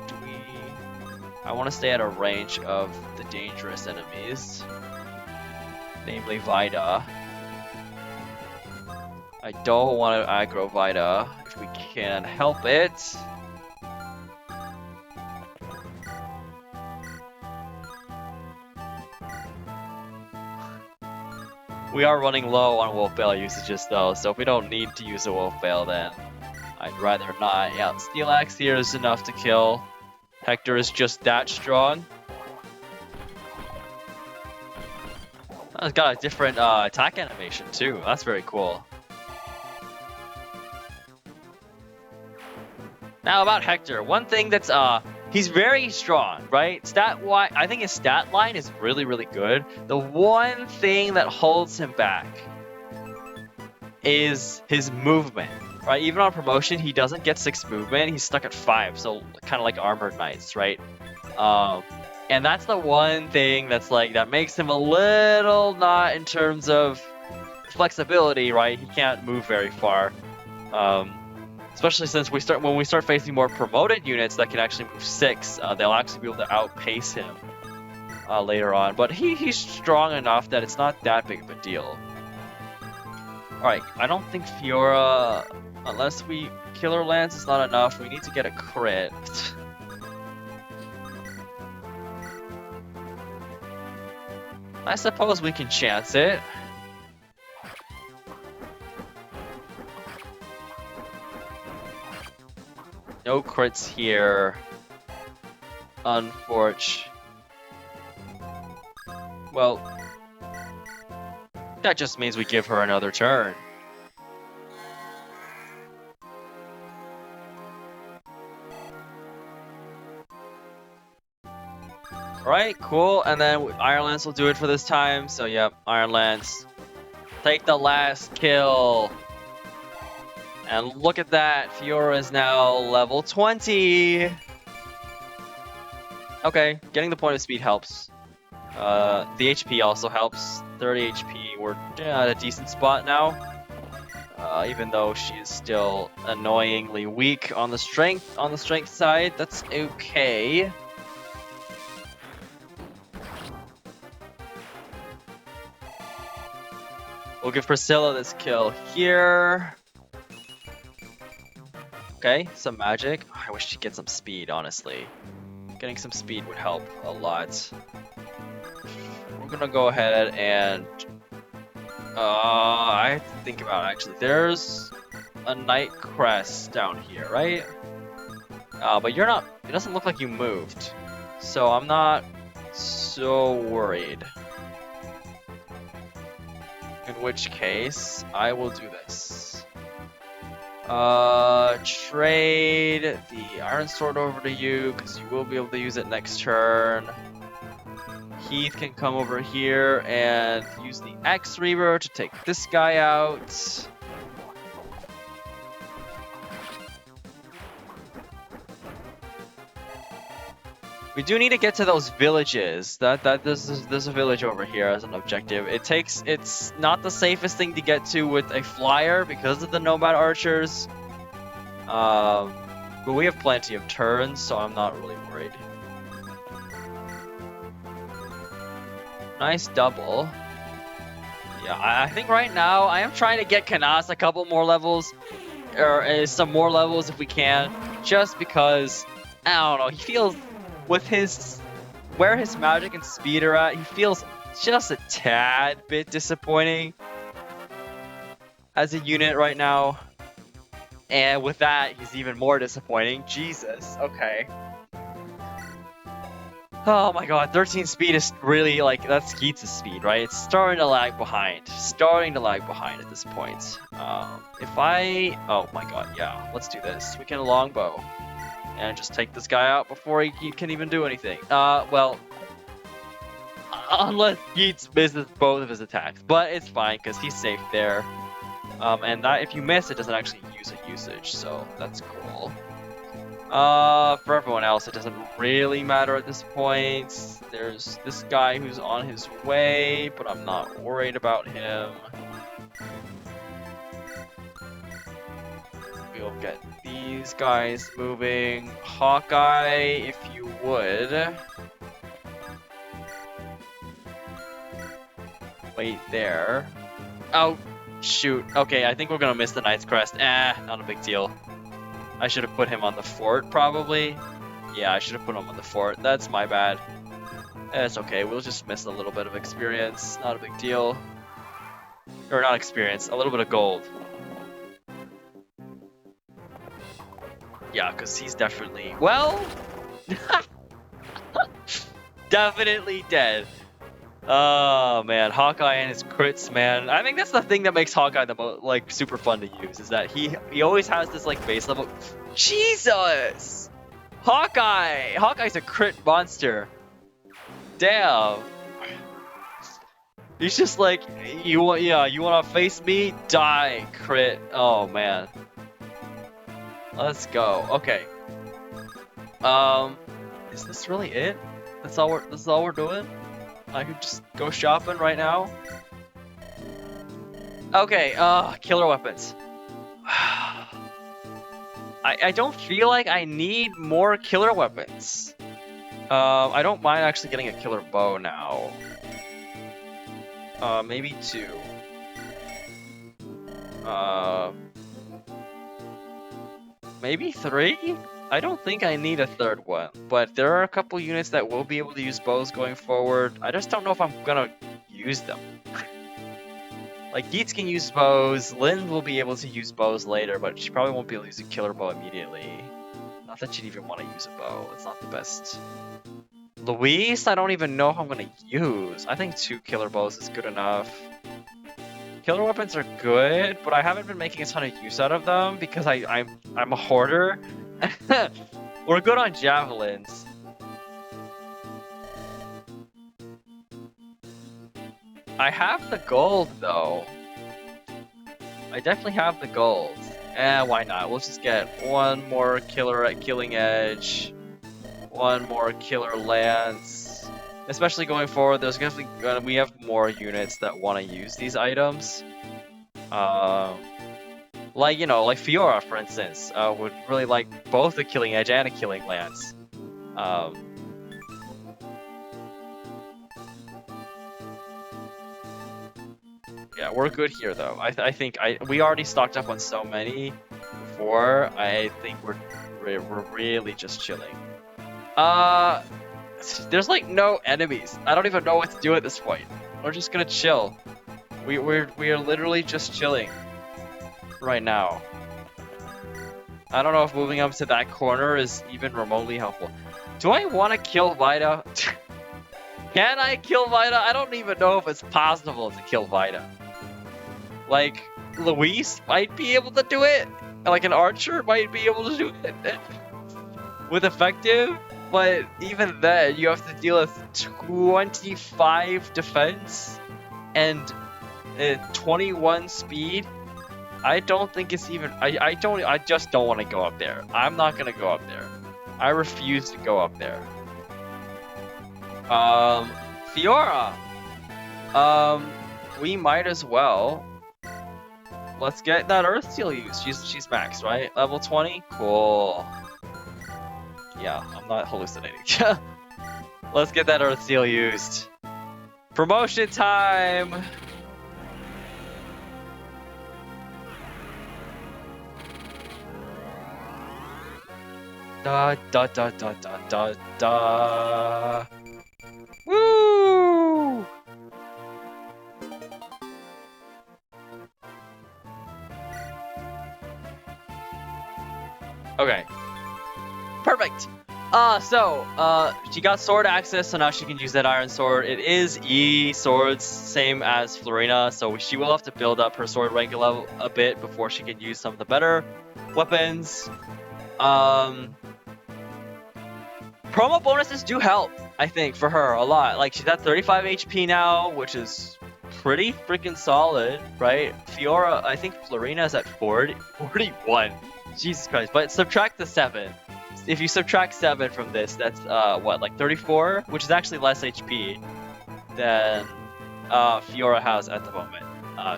I want to stay at a range of the dangerous enemies, namely Vida. I don't want to aggro Vida if we can help it. We are running low on Wolf Bale usages though, so if we don't need to use a Wolf Bale, then I'd rather not. Yeah, Steel Axe here is enough to kill. Hector is just that strong. Oh, it's got a different attack animation too. That's very cool. Now about Hector, one thing that's he's very strong, right? Stat-wise, I think his stat line is really, really good. The one thing that holds him back is his movement, right? Even on promotion, he doesn't get 6 movement. He's stuck at 5, so kind of like Armored Knights, right? And that's the one thing that's like, that makes him a little not in terms of flexibility, right? He can't move very far. Especially since when we start facing more promoted units that can actually move 6, they'll actually be able to outpace him later on. But he's strong enough that it's not that big of a deal. Alright, I don't think Fiora, unless we Killer Lance is not enough, we need to get a crit. I suppose we can chance it. No crits here. Unfortunately. Well, that just means we give her another turn. Alright, cool. And then Iron Lance will do it for this time. So, yep, Iron Lance. Take the last kill. And look at that, Fiora is now level 20! Okay, getting the point of speed helps. The HP also helps. 30 HP, we're at a decent spot now. Even though she is still annoyingly weak on the strength side, that's okay. We'll give Priscilla this kill here. Okay, some magic. I wish she'd get some speed, honestly. Getting some speed would help a lot. We're gonna go ahead and... I have to think about it, actually. There's a Night Crest down here, right? But you're not... It doesn't look like you moved. So I'm not so worried. In which case, I will do this. Trade the Iron Sword over to you, because you will be able to use it next turn. Heath can come over here and use the X Reaver to take this guy out. We do need to get to those villages. There's a village over here as an objective. It's not the safest thing to get to with a flyer because of the nomad archers. But we have plenty of turns, so I'm not really worried. Nice double. Yeah, I think right now I am trying to get Canas a couple more levels, or some more levels if we can, just because I don't know. He feels with where his magic and speed are at, he feels just a tad bit disappointing as a unit right now. And with that, he's even more disappointing. Jesus. Okay. Oh my god, 13 speed is really like, that's Keats' speed, right? It's starting to lag behind. Starting to lag behind at this point. Oh my god, yeah, let's do this. We can longbow. And just take this guy out before he can even do anything. Well, unless Keats misses both of his attacks. But it's fine, because he's safe there. And that if you miss, it doesn't actually use a usage, so that's cool. For everyone else, it doesn't really matter at this point. There's this guy who's on his way, but I'm not worried about him. We'll get these guys moving. Hawkeye, if you would. Wait there. Oh, shoot. Okay, I think we're gonna miss the Knight's Crest. Not a big deal. I should have put him on the fort, probably. Yeah, I should have put him on the fort. That's my bad. It's okay, we'll just miss a little bit of experience. Not a big deal. Or not experience, a little bit of gold. Yeah, because he's definitely... Well... definitely dead. Oh, man. Hawkeye and his crits, man. I think that's the thing that makes Hawkeye the most, like, super fun to use. Is that he always has this, like, base level... Jesus! Hawkeye! Hawkeye's a crit monster. Damn. He's just like, you want to face me? Die, crit. Oh, man. Let's go. Okay. Is this really it? This is all we're doing? I could just go shopping right now. Okay, killer weapons. I don't feel like I need more killer weapons. I don't mind actually getting a killer bow now. Maybe 2. Maybe 3? I don't think I need a 3rd one, but there are a couple units that will be able to use bows going forward. I just don't know if I'm gonna use them. Like, Geets can use bows, Lynn will be able to use bows later, but she probably won't be able to use a killer bow immediately. Not that she'd even want to use a bow, it's not the best. Luis, I don't even know if I'm gonna use. I think 2 killer bows is good enough. Killer weapons are good, but I haven't been making a ton of use out of them because I'm a hoarder. We're good on javelins. I have the gold though. I definitely have the gold. Why not? We'll just get 1 more killer at Killing Edge, 1 more killer lance. Especially going forward, there's definitely we have more units that want to use these items. Like, you know, like Fiora, for instance, would really like both a Killing Edge and a Killing Lance. Yeah, we're good here though. I think we already stocked up on so many before. I think we're really just chilling. There's like no enemies. I don't even know what to do at this point. We're just gonna chill. We are literally just chilling right now. I don't know if moving up to that corner is even remotely helpful. Do I want to kill Vida? Can I kill Vida? I don't even know if it's possible to kill Vida. Like, Luis might be able to do it. Like, an archer might be able to do it with effective. But even then, you have to deal with 25 defense and 21 speed. I don't think it's even. I just don't want to go up there. I'm not gonna go up there. I refuse to go up there. Fiora. We might as well. Let's get that Earth Seal used. She's maxed, right? Level 20? Cool. Yeah, I'm not hallucinating. Let's get that Earth Seal used. Promotion time! Da da da da da da da. Woo! Okay. Perfect. She got sword access, so now she can use that iron sword. It is E swords, same as Florina, so she will have to build up her sword rank level a bit before she can use some of the better weapons. Promo bonuses do help, I think, for her a lot. Like, she's at 35 HP now, which is pretty freaking solid, right? Fiora, I think Florina is at 41. Jesus Christ. But subtract the 7. If you subtract 7 from this, that's, what, like 34? Which is actually less HP than Fiora has at the moment.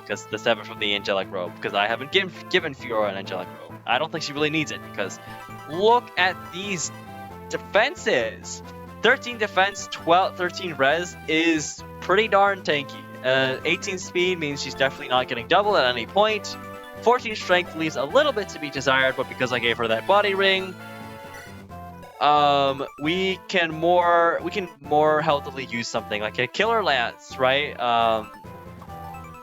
Because the 7 from the Angelic Robe. Because I haven't given Fiora an Angelic Robe. I don't think she really needs it, because look at these defenses. 13 defense, 13 res is pretty darn tanky. 18 speed means she's definitely not getting double at any point. 14 strength leaves a little bit to be desired, but because I gave her that body ring, we can more healthily use something like a killer lance, right?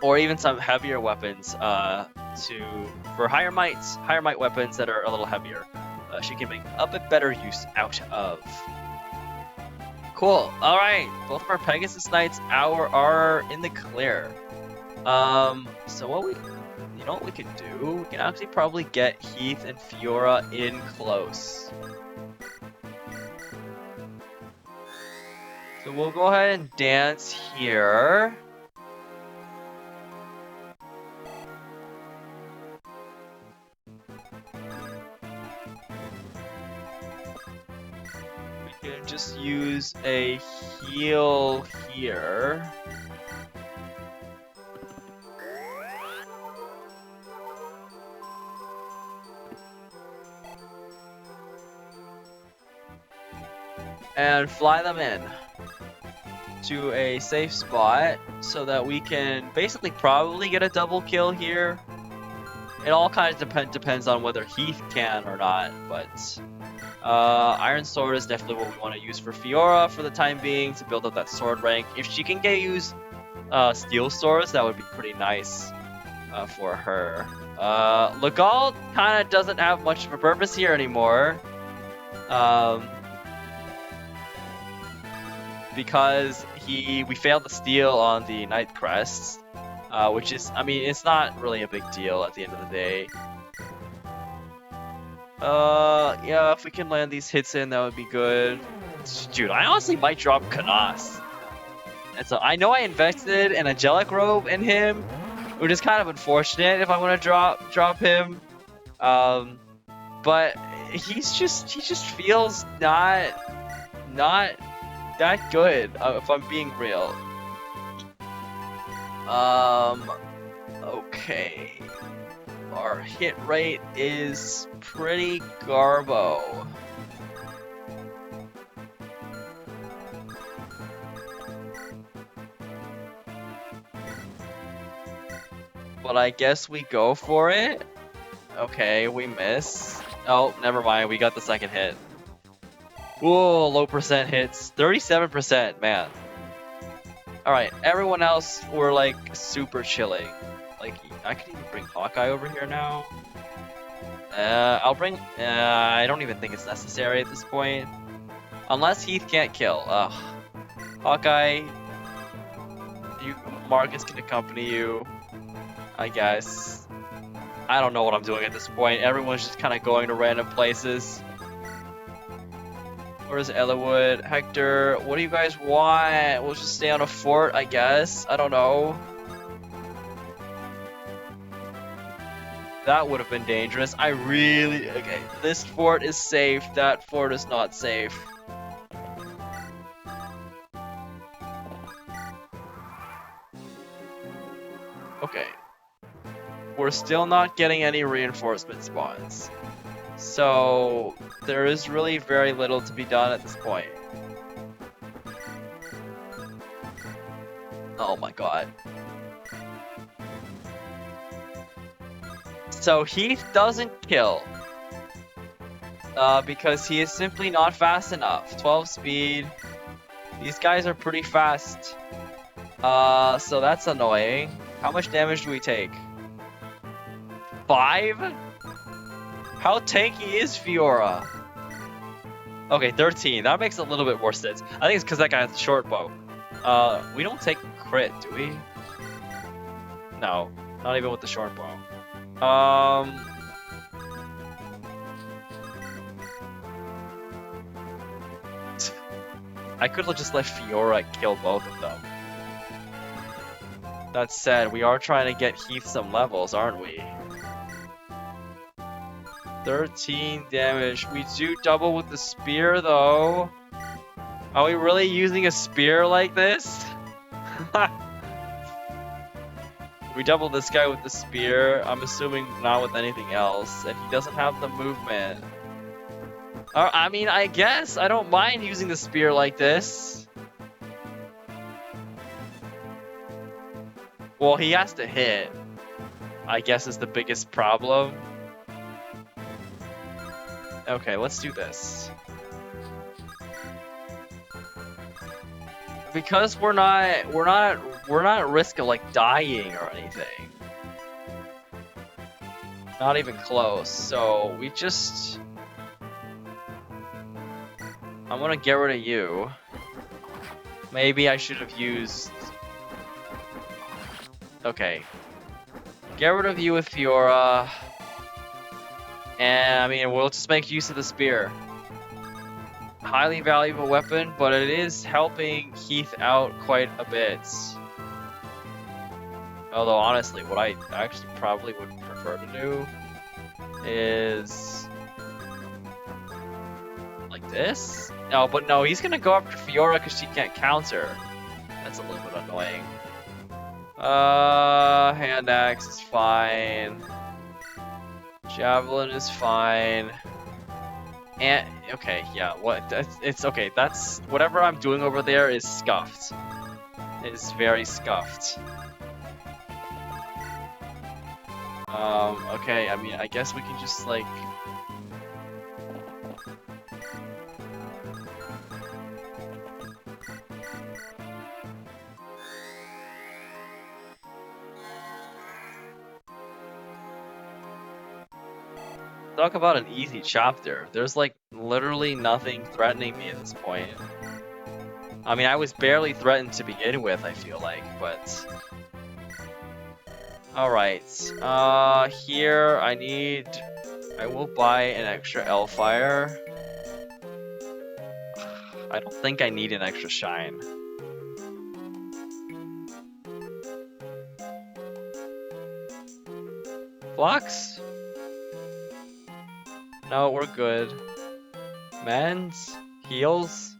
Or even some heavier weapons for higher might weapons that are a little heavier. She can make a bit better use out of. Cool. All right, both of our Pegasus Knights are in the clear. So you know what we could do? We can actually probably get Heath and Fiora in close. So we'll go ahead and dance here. We can just use a heal here. And fly them in to a safe spot so that we can basically probably get a double kill here. It all kind of depends on whether Heath can or not, but Iron Sword is definitely what we want to use for Fiora for the time being to build up that sword rank. If she can use Steel Swords, that would be pretty nice for her. Legault kind of doesn't have much of a purpose here anymore. Because we failed to steal on the Night Crests, which is, I mean, it's not really a big deal at the end of the day. Yeah, if we can land these hits in, that would be good. Dude, I honestly might drop Canas. And so I know I invested an Angelic Robe in him, which is kind of unfortunate if I want to drop him. But he just feels not that good, if I'm being real. Okay. Our hit rate is pretty garbo. But I guess we go for it. Okay, we miss. Oh, never mind. We got the second hit. Whoa, low percent hits. 37%, man. Alright, everyone else were like super chilling. Like, I could even bring Hawkeye over here now. I'll bring. I don't even think it's necessary at this point. Unless Heath can't kill. Ugh. Hawkeye, Marcus can accompany you. I guess. I don't know what I'm doing at this point. Everyone's just kind of going to random places. Where's Eliwood? Hector, what do you guys want? We'll just stay on a fort, I guess. I don't know. That would have been dangerous. Okay, this fort is safe. That fort is not safe. Okay. We're still not getting any reinforcement spawns. So, there is really very little to be done at this point. Oh my god. So, Heath doesn't kill. Because he is simply not fast enough. 12 speed. These guys are pretty fast. So that's annoying. How much damage do we take? 5? How tanky is Fiora? Okay, 13. That makes a little bit more sense. I think it's because that guy has a short bow. We don't take crit, do we? No, not even with the short bow. I could have just let Fiora kill both of them. That said, we are trying to get Heath some levels, aren't we? 13 damage. We do double with the spear, though. Are we really using a spear like this? We double this guy with the spear. I'm assuming not with anything else. And he doesn't have the movement. I mean, I guess. I don't mind using the spear like this. Well, he has to hit. I guess is the biggest problem. Okay, let's do this. Because we're not at risk of like dying or anything. Not even close. So we just I'm gonna get rid of you. Maybe I should have used okay. Get rid of you with Fiora. And I mean, we'll just make use of the spear. Highly valuable weapon, but it is helping Heath out quite a bit. Although honestly, what I actually probably would prefer to do is like this. No, but no, he's gonna go after Fiora because she can't counter. That's a little bit annoying. Hand axe is fine. Javelin is fine. And okay, yeah, it's okay. That's whatever I'm doing over there is scuffed. It is very scuffed. Okay, I mean, I guess we can just like talk about an easy chapter. There's like literally nothing threatening me at this point. I mean, I was barely threatened to begin with, I feel like, but alright. Here I will buy an extra Elfire. I don't think I need an extra shine. Blocks? No, we're good. Mends? Heals?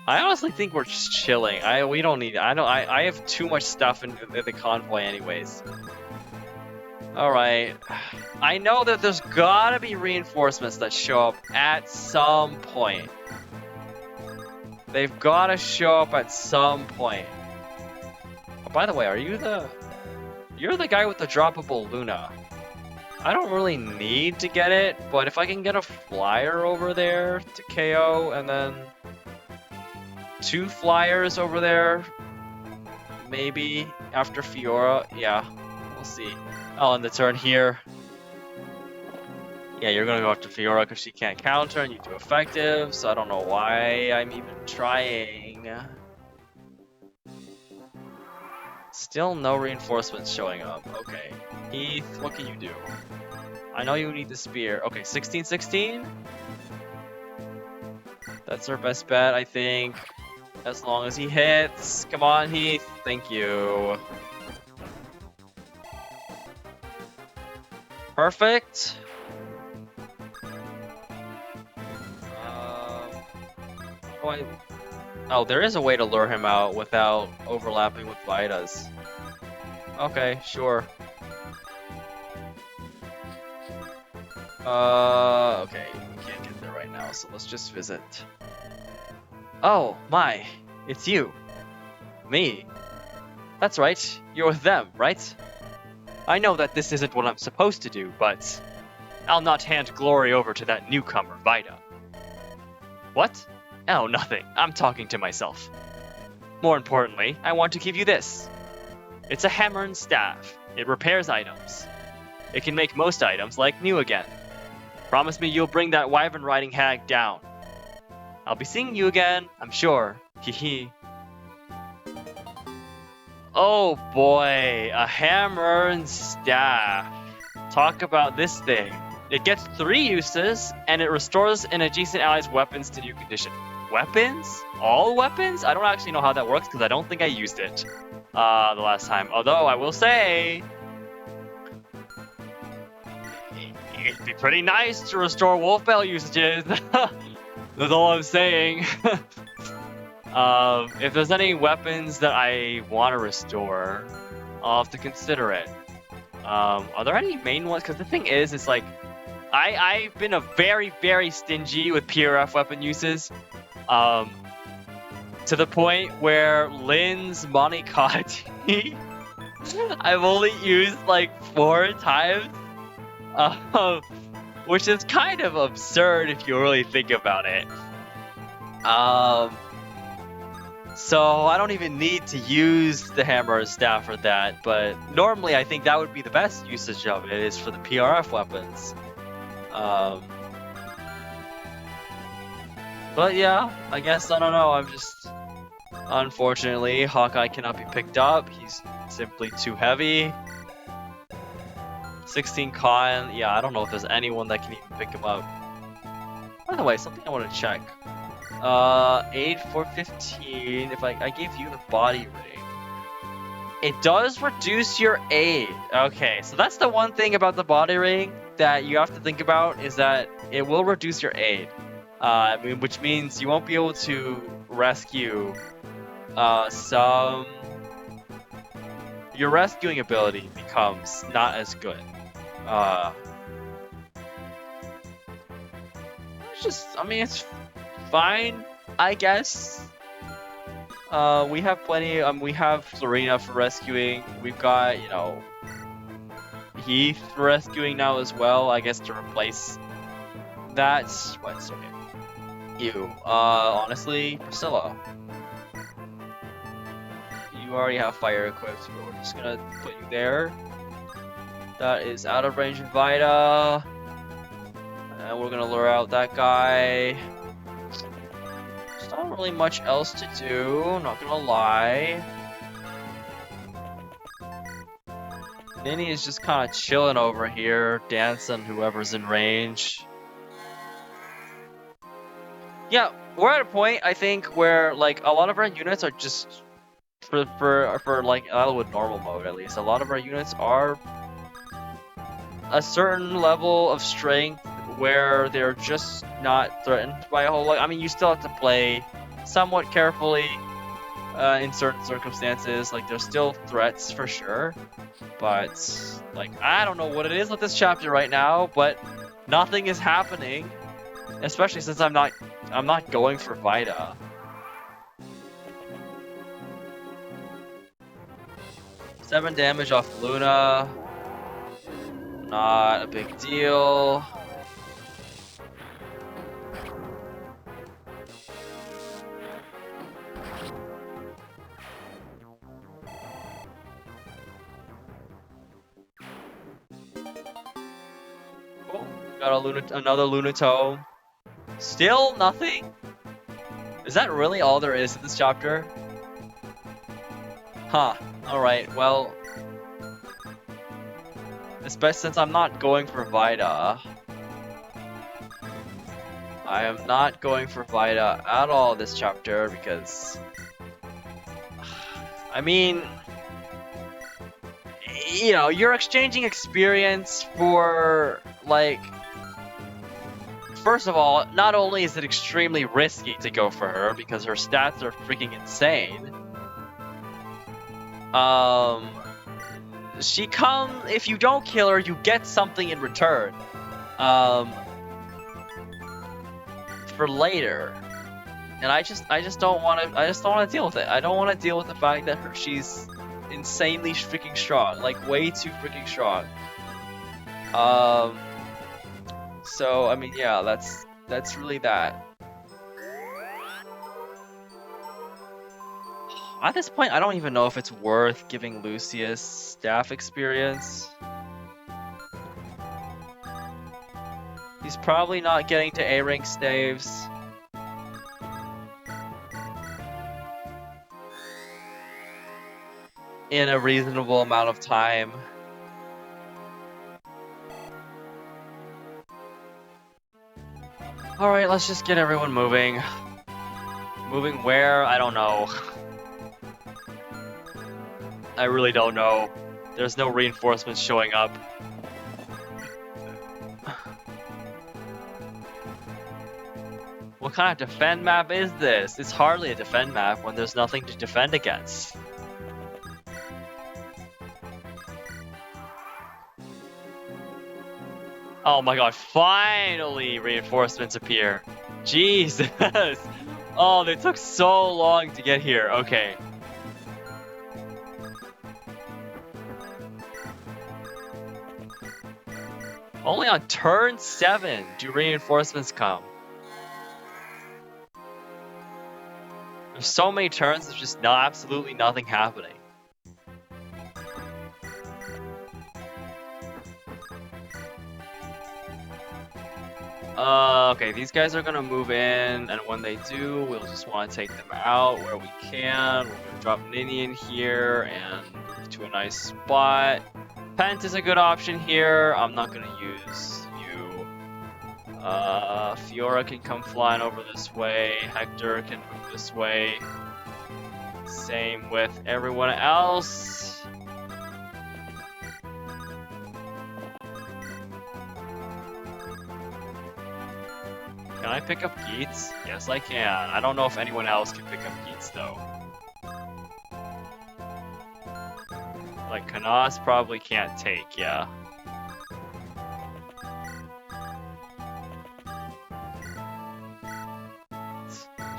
I honestly think we're just chilling. We don't need. I have too much stuff in the convoy, anyways. All right. I know that there's gotta be reinforcements that show up at some point. They've gotta show up at some point. Oh, by the way, are you the? You're the guy with the droppable Luna. I don't really need to get it, but if I can get a flyer over there to KO and then 2 flyers over there, maybe after Fiora, yeah, we'll see. Oh, and the turn here. Yeah, you're gonna go after Fiora because she can't counter and you do effective, so I don't know why I'm even trying. Still no reinforcements showing up. Okay. Heath, what can you do? I know you need the spear. Okay, 16-16? That's our best bet, I think. As long as he hits. Come on, Heath. Thank you. Perfect. Oh, there is a way to lure him out without overlapping with Vitas. Okay, sure. Okay, we can't get there right now, so let's just visit. Oh, my, it's you. Me. That's right, you're with them, right? I know that this isn't what I'm supposed to do, but I'll not hand glory over to that newcomer, Vita. What? Oh, nothing. I'm talking to myself. More importantly, I want to give you this. It's a hammer and staff. It repairs items. It can make most items like new again. Promise me you'll bring that wyvern riding hag down. I'll be seeing you again, I'm sure. Hehe. Oh boy, a hammer and staff. Talk about this thing. It gets 3 uses, and it restores an adjacent ally's weapons to new condition. Weapons? All weapons? I don't actually know how that works because I don't think I used it the last time. Although I will say, it'd be pretty nice to restore wolf bell usages. That's all I'm saying. If there's any weapons that I want to restore, I'll have to consider it. Are there any main ones? Because the thing is, it's like, I've been a very, very stingy with PRF weapon uses. To the point where Lynn's Monikati, I've only used like 4 times. Which is kind of absurd if you really think about it. So I don't even need to use the hammer and staff for that, but normally I think that would be the best usage of it, is for the PRF weapons. But yeah, I guess, I don't know, I'm just... Unfortunately, Hawkeye cannot be picked up, he's simply too heavy. 16 con, yeah, I don't know if there's anyone that can even pick him up. By the way, something I want to check. Aid for 15, if I gave you the body ring. It does reduce your aid. Okay, so that's the one thing about the body ring that you have to think about, is that it will reduce your aid. Which means you won't be able to rescue some... Your rescuing ability becomes not as good. It's just, I mean, it's fine, I guess. We have plenty, we have Florina for rescuing. We've got, you know, Heath for rescuing now as well, I guess, to replace that. What's okay? You, honestly, Priscilla. You already have fire equipped, but we're just gonna put you there. That is out of range of Vita. And we're gonna lure out that guy. There's not really much else to do, not gonna lie. Ninny is just kind of chilling over here, dancing whoever's in range. Yeah, we're at a point, I think, where like a lot of our units are just for like Eliwood normal mode, at least. A lot of our units are a certain level of strength where they're just not threatened by a whole lot. I mean, you still have to play somewhat carefully in certain circumstances. Like, there's still threats for sure, but like, I don't know what it is with this chapter right now, but nothing is happening, especially since I'm not going for Vita. 7 damage off Luna. Not a big deal. Oh, got another Lunatome. Still nothing? Is that really all there is to this chapter? Huh. Alright, well... Especially since I'm not going for Vida. I am not going for Vida at all this chapter because... I mean... You know, you're exchanging experience for, like... First of all, not only is it extremely risky to go for her because her stats are freaking insane. If you don't kill her, you get something in return. For later. And I just don't want to deal with it. I don't want to deal with the fact that she's insanely freaking strong, like way too freaking strong. So I mean, yeah, that's really that. At this point, I don't even know if it's worth giving Lucius staff experience. He's probably not getting to A rank staves. In a reasonable amount of time. Alright, let's just get everyone moving. Moving where? I don't know. I really don't know. There's no reinforcements showing up. What kind of defend map is this? It's hardly a defend map when there's nothing to defend against. Oh my god, finally reinforcements appear. Jesus! Oh, they took so long to get here. Okay. Only on turn 7 do reinforcements come. There's so many turns, there's just absolutely nothing happening. Okay, these guys are gonna move in, and when they do, we'll just want to take them out where we can. We're gonna drop Nini in here and move to a nice spot. Pent is a good option here. I'm not gonna use you. Fiora can come flying over this way. Hector can move this way. Same with everyone else. Can I pick up Geats? Yes, I can. I don't know if anyone else can pick up Geats, though. Like, Kanas probably can't take, yeah.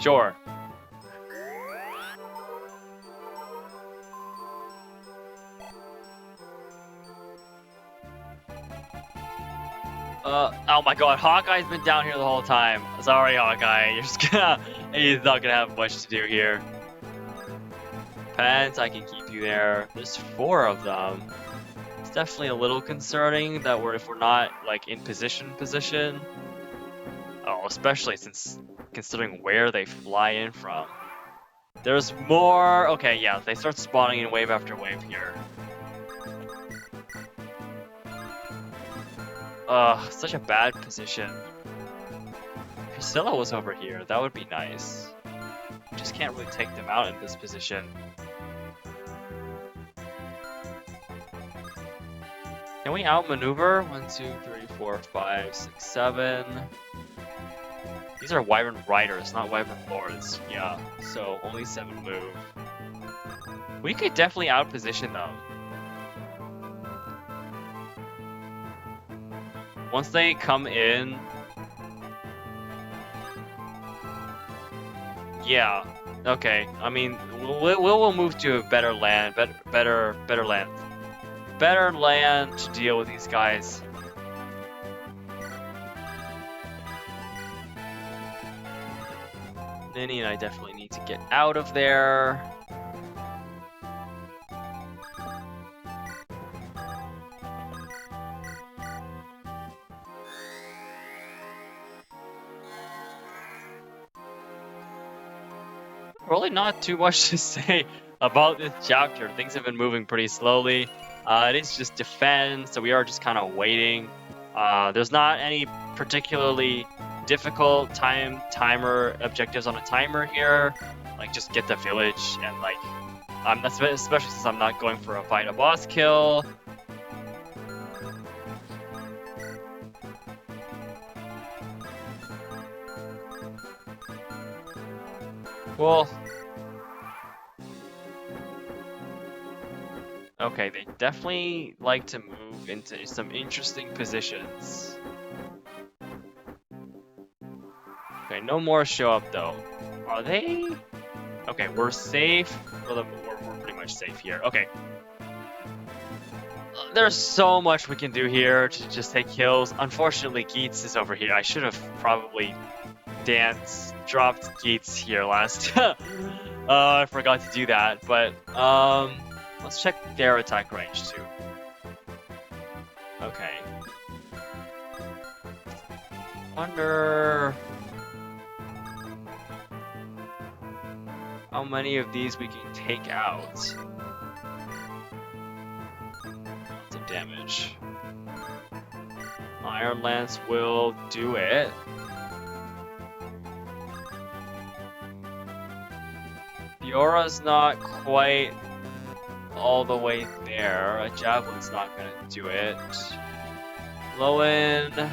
Sure. Oh my god, Hawkeye's been down here the whole time. Sorry, Hawkeye, he's not gonna have much to do here. Pent, I can keep you there. There's 4 of them. It's definitely a little concerning that if we're not, like, in position. Oh, especially since considering where they fly in from. There's more. Okay, yeah, they start spawning in wave after wave here. Ugh, such a bad position. If Priscilla was over here, that would be nice. Just can't really take them out in this position. Can we outmaneuver? 1, 2, 3, 4, 5, 6, 7. These are Wyvern Riders, not Wyvern Lords. Yeah, so only 7 move. We could definitely outposition them. Once they come in... Yeah, Okay, I mean, we'll move to a better land, better land to deal with these guys. Ninny and I definitely need to get out of there. Really not too much to say about this chapter. Things have been moving pretty slowly. It is just defense, so we are just kind of waiting. There's not any particularly difficult timer objectives on a timer here. Like, just get the village and like, especially since I'm not going for a fight, a boss kill. Well, okay, they definitely like to move into some interesting positions. Okay, no more show up though. Are they? Okay, we're safe. We're pretty much safe here. Okay. There's so much we can do here to just take kills. Unfortunately, Geets is over here. I should have probably dropped Geets here last. I forgot to do that, but let's check their attack range too. Okay. Wonder how many of these we can take out. Lots of damage. Iron Lance will do it. Fiora's not quite all the way there. A Javelin's not gonna do it. Lowen.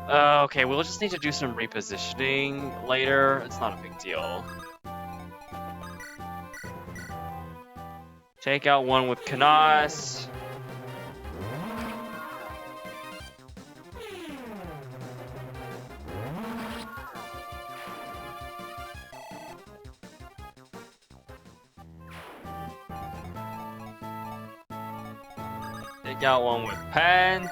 Okay, we'll just need to do some repositioning later. It's not a big deal. Take out one with Kanas. Take out one with Pent.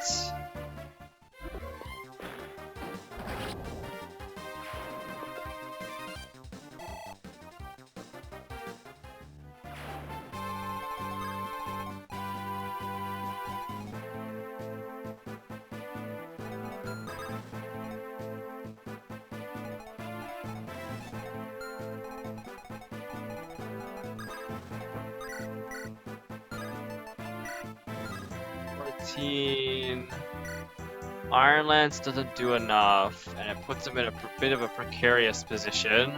Iron Lance doesn't do enough, and it puts him in a bit of a precarious position.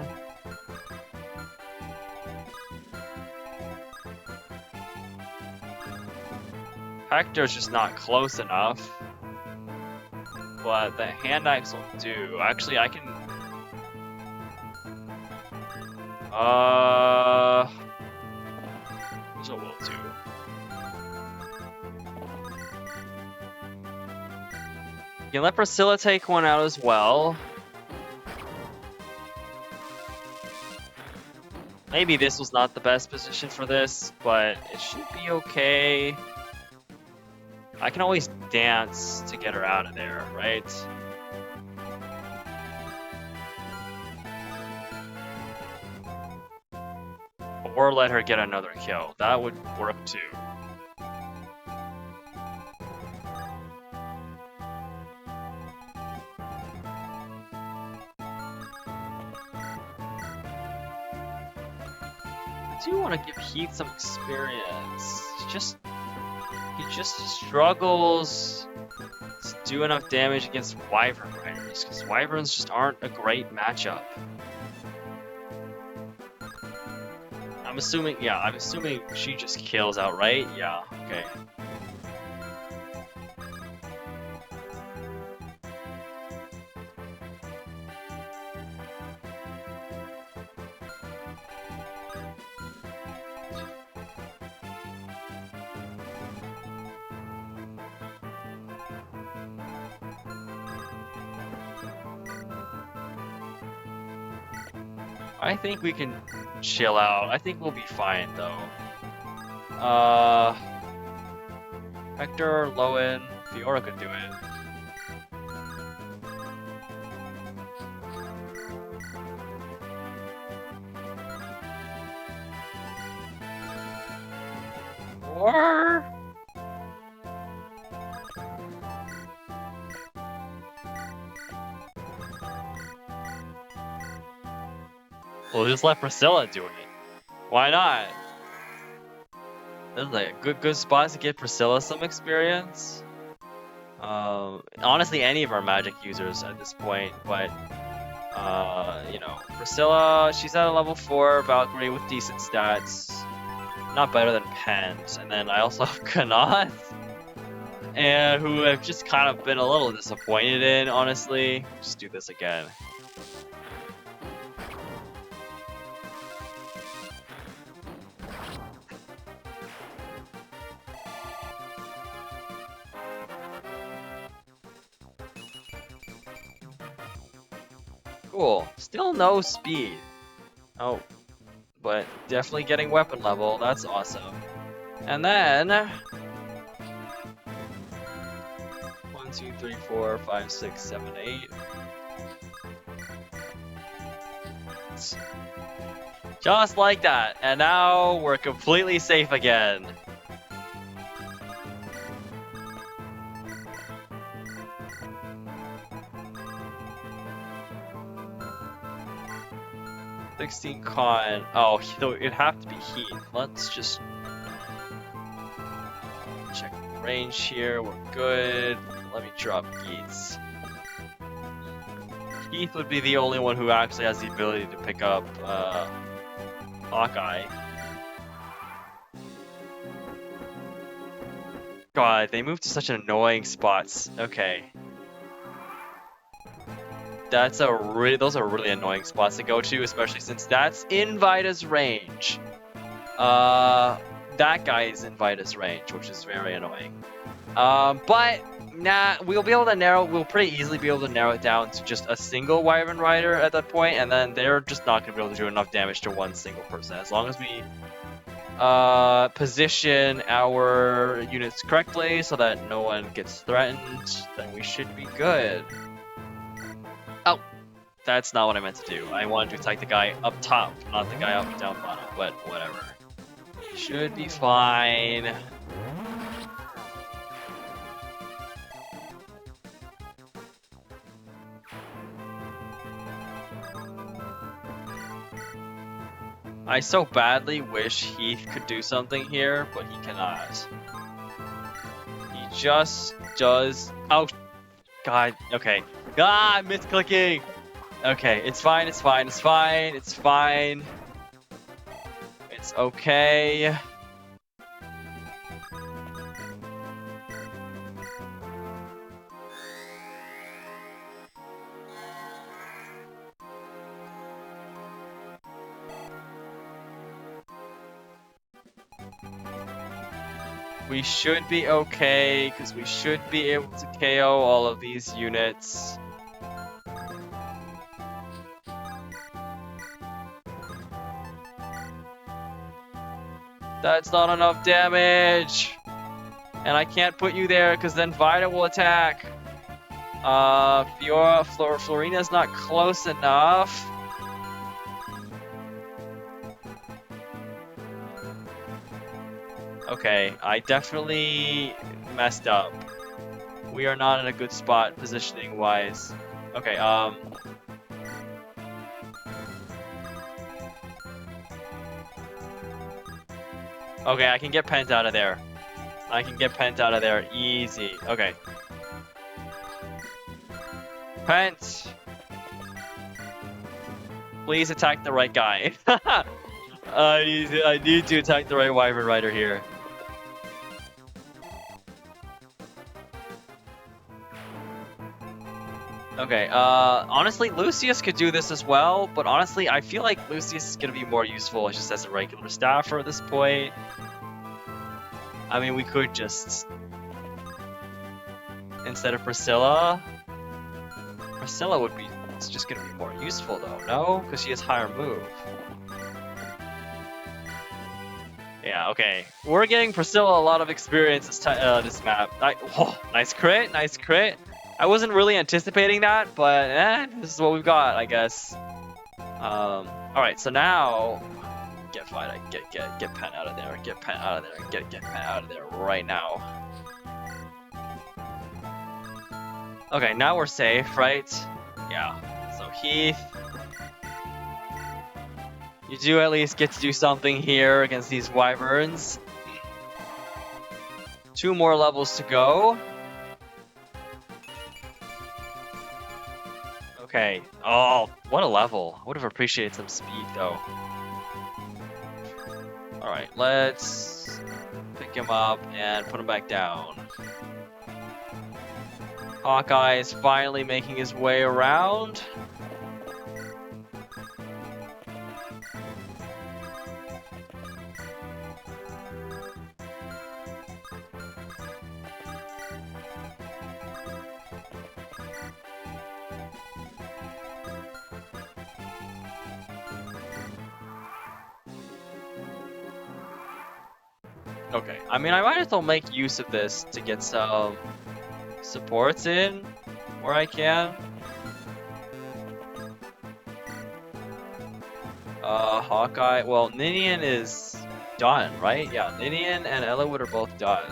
Hector's just not close enough. But the hand axe will do. Actually, I can... Here's what we'll do. You can let Priscilla take one out as well. Maybe this was not the best position for this, but it should be okay. I can always dance to get her out of there, right? Or let her get another kill. That would work too. I do want to give Heath some experience. He just struggles to do enough damage against Wyvern Riders, because Wyverns just aren't a great matchup. I'm assuming she just kills outright. Yeah, okay. I think we can chill out. I think we'll be fine though. Hector, Lowen, Fiora could do it. Or we'll just let Priscilla do it. Why not? This is like a good spot to get Priscilla some experience. Honestly, any of our magic users at this point, but you know, Priscilla, she's at a level 4 Valkyrie with decent stats, not better than Pent, and then I also have Kanath, and who I've just kind of been a little disappointed in, honestly. Just do this again. Cool. Still no speed. Oh, but definitely getting weapon level. That's awesome. And then 1, 2, 3, 4, 5, 6, 7, 8. Just like that. And now we're completely safe again. Con. Oh, it'd have to be Heath. Let's just check the range here. We're good. Let me drop Geats. Heath would be the only one who actually has the ability to pick up Hawkeye. God, they moved to such annoying spots. Okay. Those are really annoying spots to go to, especially since that's in Vita's range. That guy is in Vita's range, which is very annoying. But nah, we'll pretty easily be able to narrow it down to just a single Wyvern Rider at that point, and then they're just not gonna be able to do enough damage to one single person. As long as we position our units correctly so that no one gets threatened, then we should be good. Oh, that's not what I meant to do. I wanted to attack the guy up top, not the guy up down bottom, but whatever. Should be fine. I so badly wish Heath could do something here, but he cannot. He just does... Oh, God, okay. Ah, I missed clicking! Okay, it's fine, it's fine, it's fine, it's fine. It's okay. We should be okay, because we should be able to KO all of these units. That's not enough damage! And I can't put you there, because then Vita will attack. Florina's not close enough. Okay, I definitely messed up. We are not in a good spot positioning wise. Okay, okay, I can get Pent out of there. I can get Pent out of there easy. Okay. Pent! Please attack the right guy. I need to attack the right Wyvern Rider here. Okay, honestly, Lucius could do this as well, but honestly, I feel like Lucius is gonna be more useful just as a regular staffer at this point. I mean, we could just... Instead of Priscilla would be It's just gonna be more useful though, no? Because she has higher move. Yeah, okay. We're getting Priscilla a lot of experience this map. Nice crit, nice crit. I wasn't really anticipating that, but this is what we've got, I guess. Alright, so now get Pen out of there, get Pen out of there, get Pen out of there right now. Okay, now we're safe, right? Yeah. So Heath, you do at least get to do something here against these wyverns. 2 more levels to go. Okay. Oh, what a level. I would have appreciated some speed though. Alright, let's pick him up and put him back down. Hawkeye is finally making his way around. Okay, I mean, I might as well make use of this to get some supports in where I can. Hawkeye, well, Ninian is done, right? Yeah, Ninian and Eliwood are both done.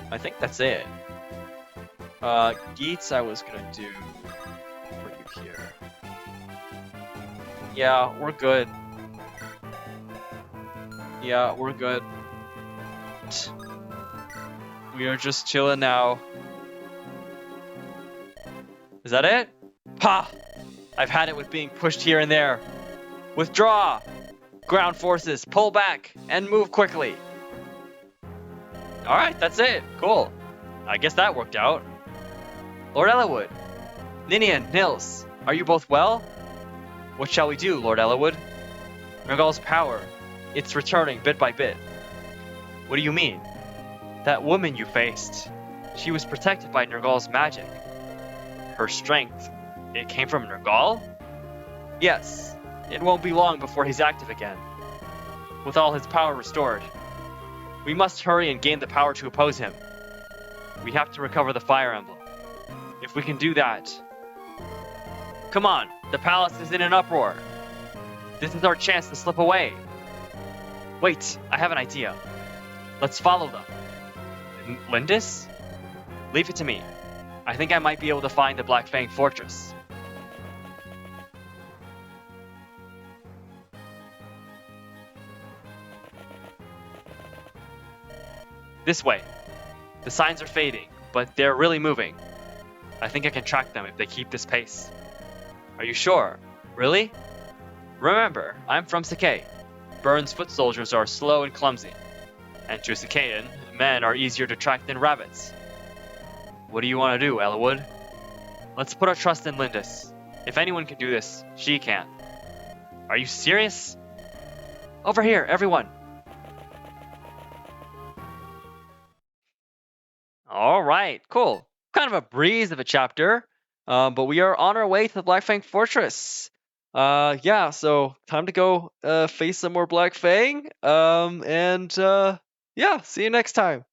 I think that's it. Geets I was gonna do for you here. Yeah, we're good. Yeah, we're good. We are just chilling now. Is that it? Ha! I've had it with being pushed here and there. Withdraw! Ground forces, pull back, and move quickly. Alright, that's it. Cool. I guess that worked out. Lord Eliwood. Ninian, Nils, are you both well? What shall we do, Lord Eliwood? Nergal's power. It's returning bit by bit. What do you mean? That woman you faced. She was protected by Nergal's magic. Her strength. It came from Nergal? Yes. It won't be long before he's active again. With all his power restored. We must hurry and gain the power to oppose him. We have to recover the Fire Emblem. If we can do that... Come on, the palace is in an uproar. This is our chance to slip away. Wait, I have an idea. Let's follow them. Lindis? Leave it to me. I think I might be able to find the Black Fang Fortress. This way. The signs are fading, but they're really moving. I think I can track them if they keep this pace. Are you sure? Really? Remember, I'm from Sakai. Burn's foot soldiers are slow and clumsy. And to Sakayan, men are easier to track than rabbits. What do you want to do, Eliwood? Let's put our trust in Lindis. If anyone can do this, she can. Are you serious? Over here, everyone! Alright, cool. Kind of a breeze of a chapter. But we are on our way to the Black Fang Fortress. Yeah, so time to go face some more Black Fang. Yeah, see you next time.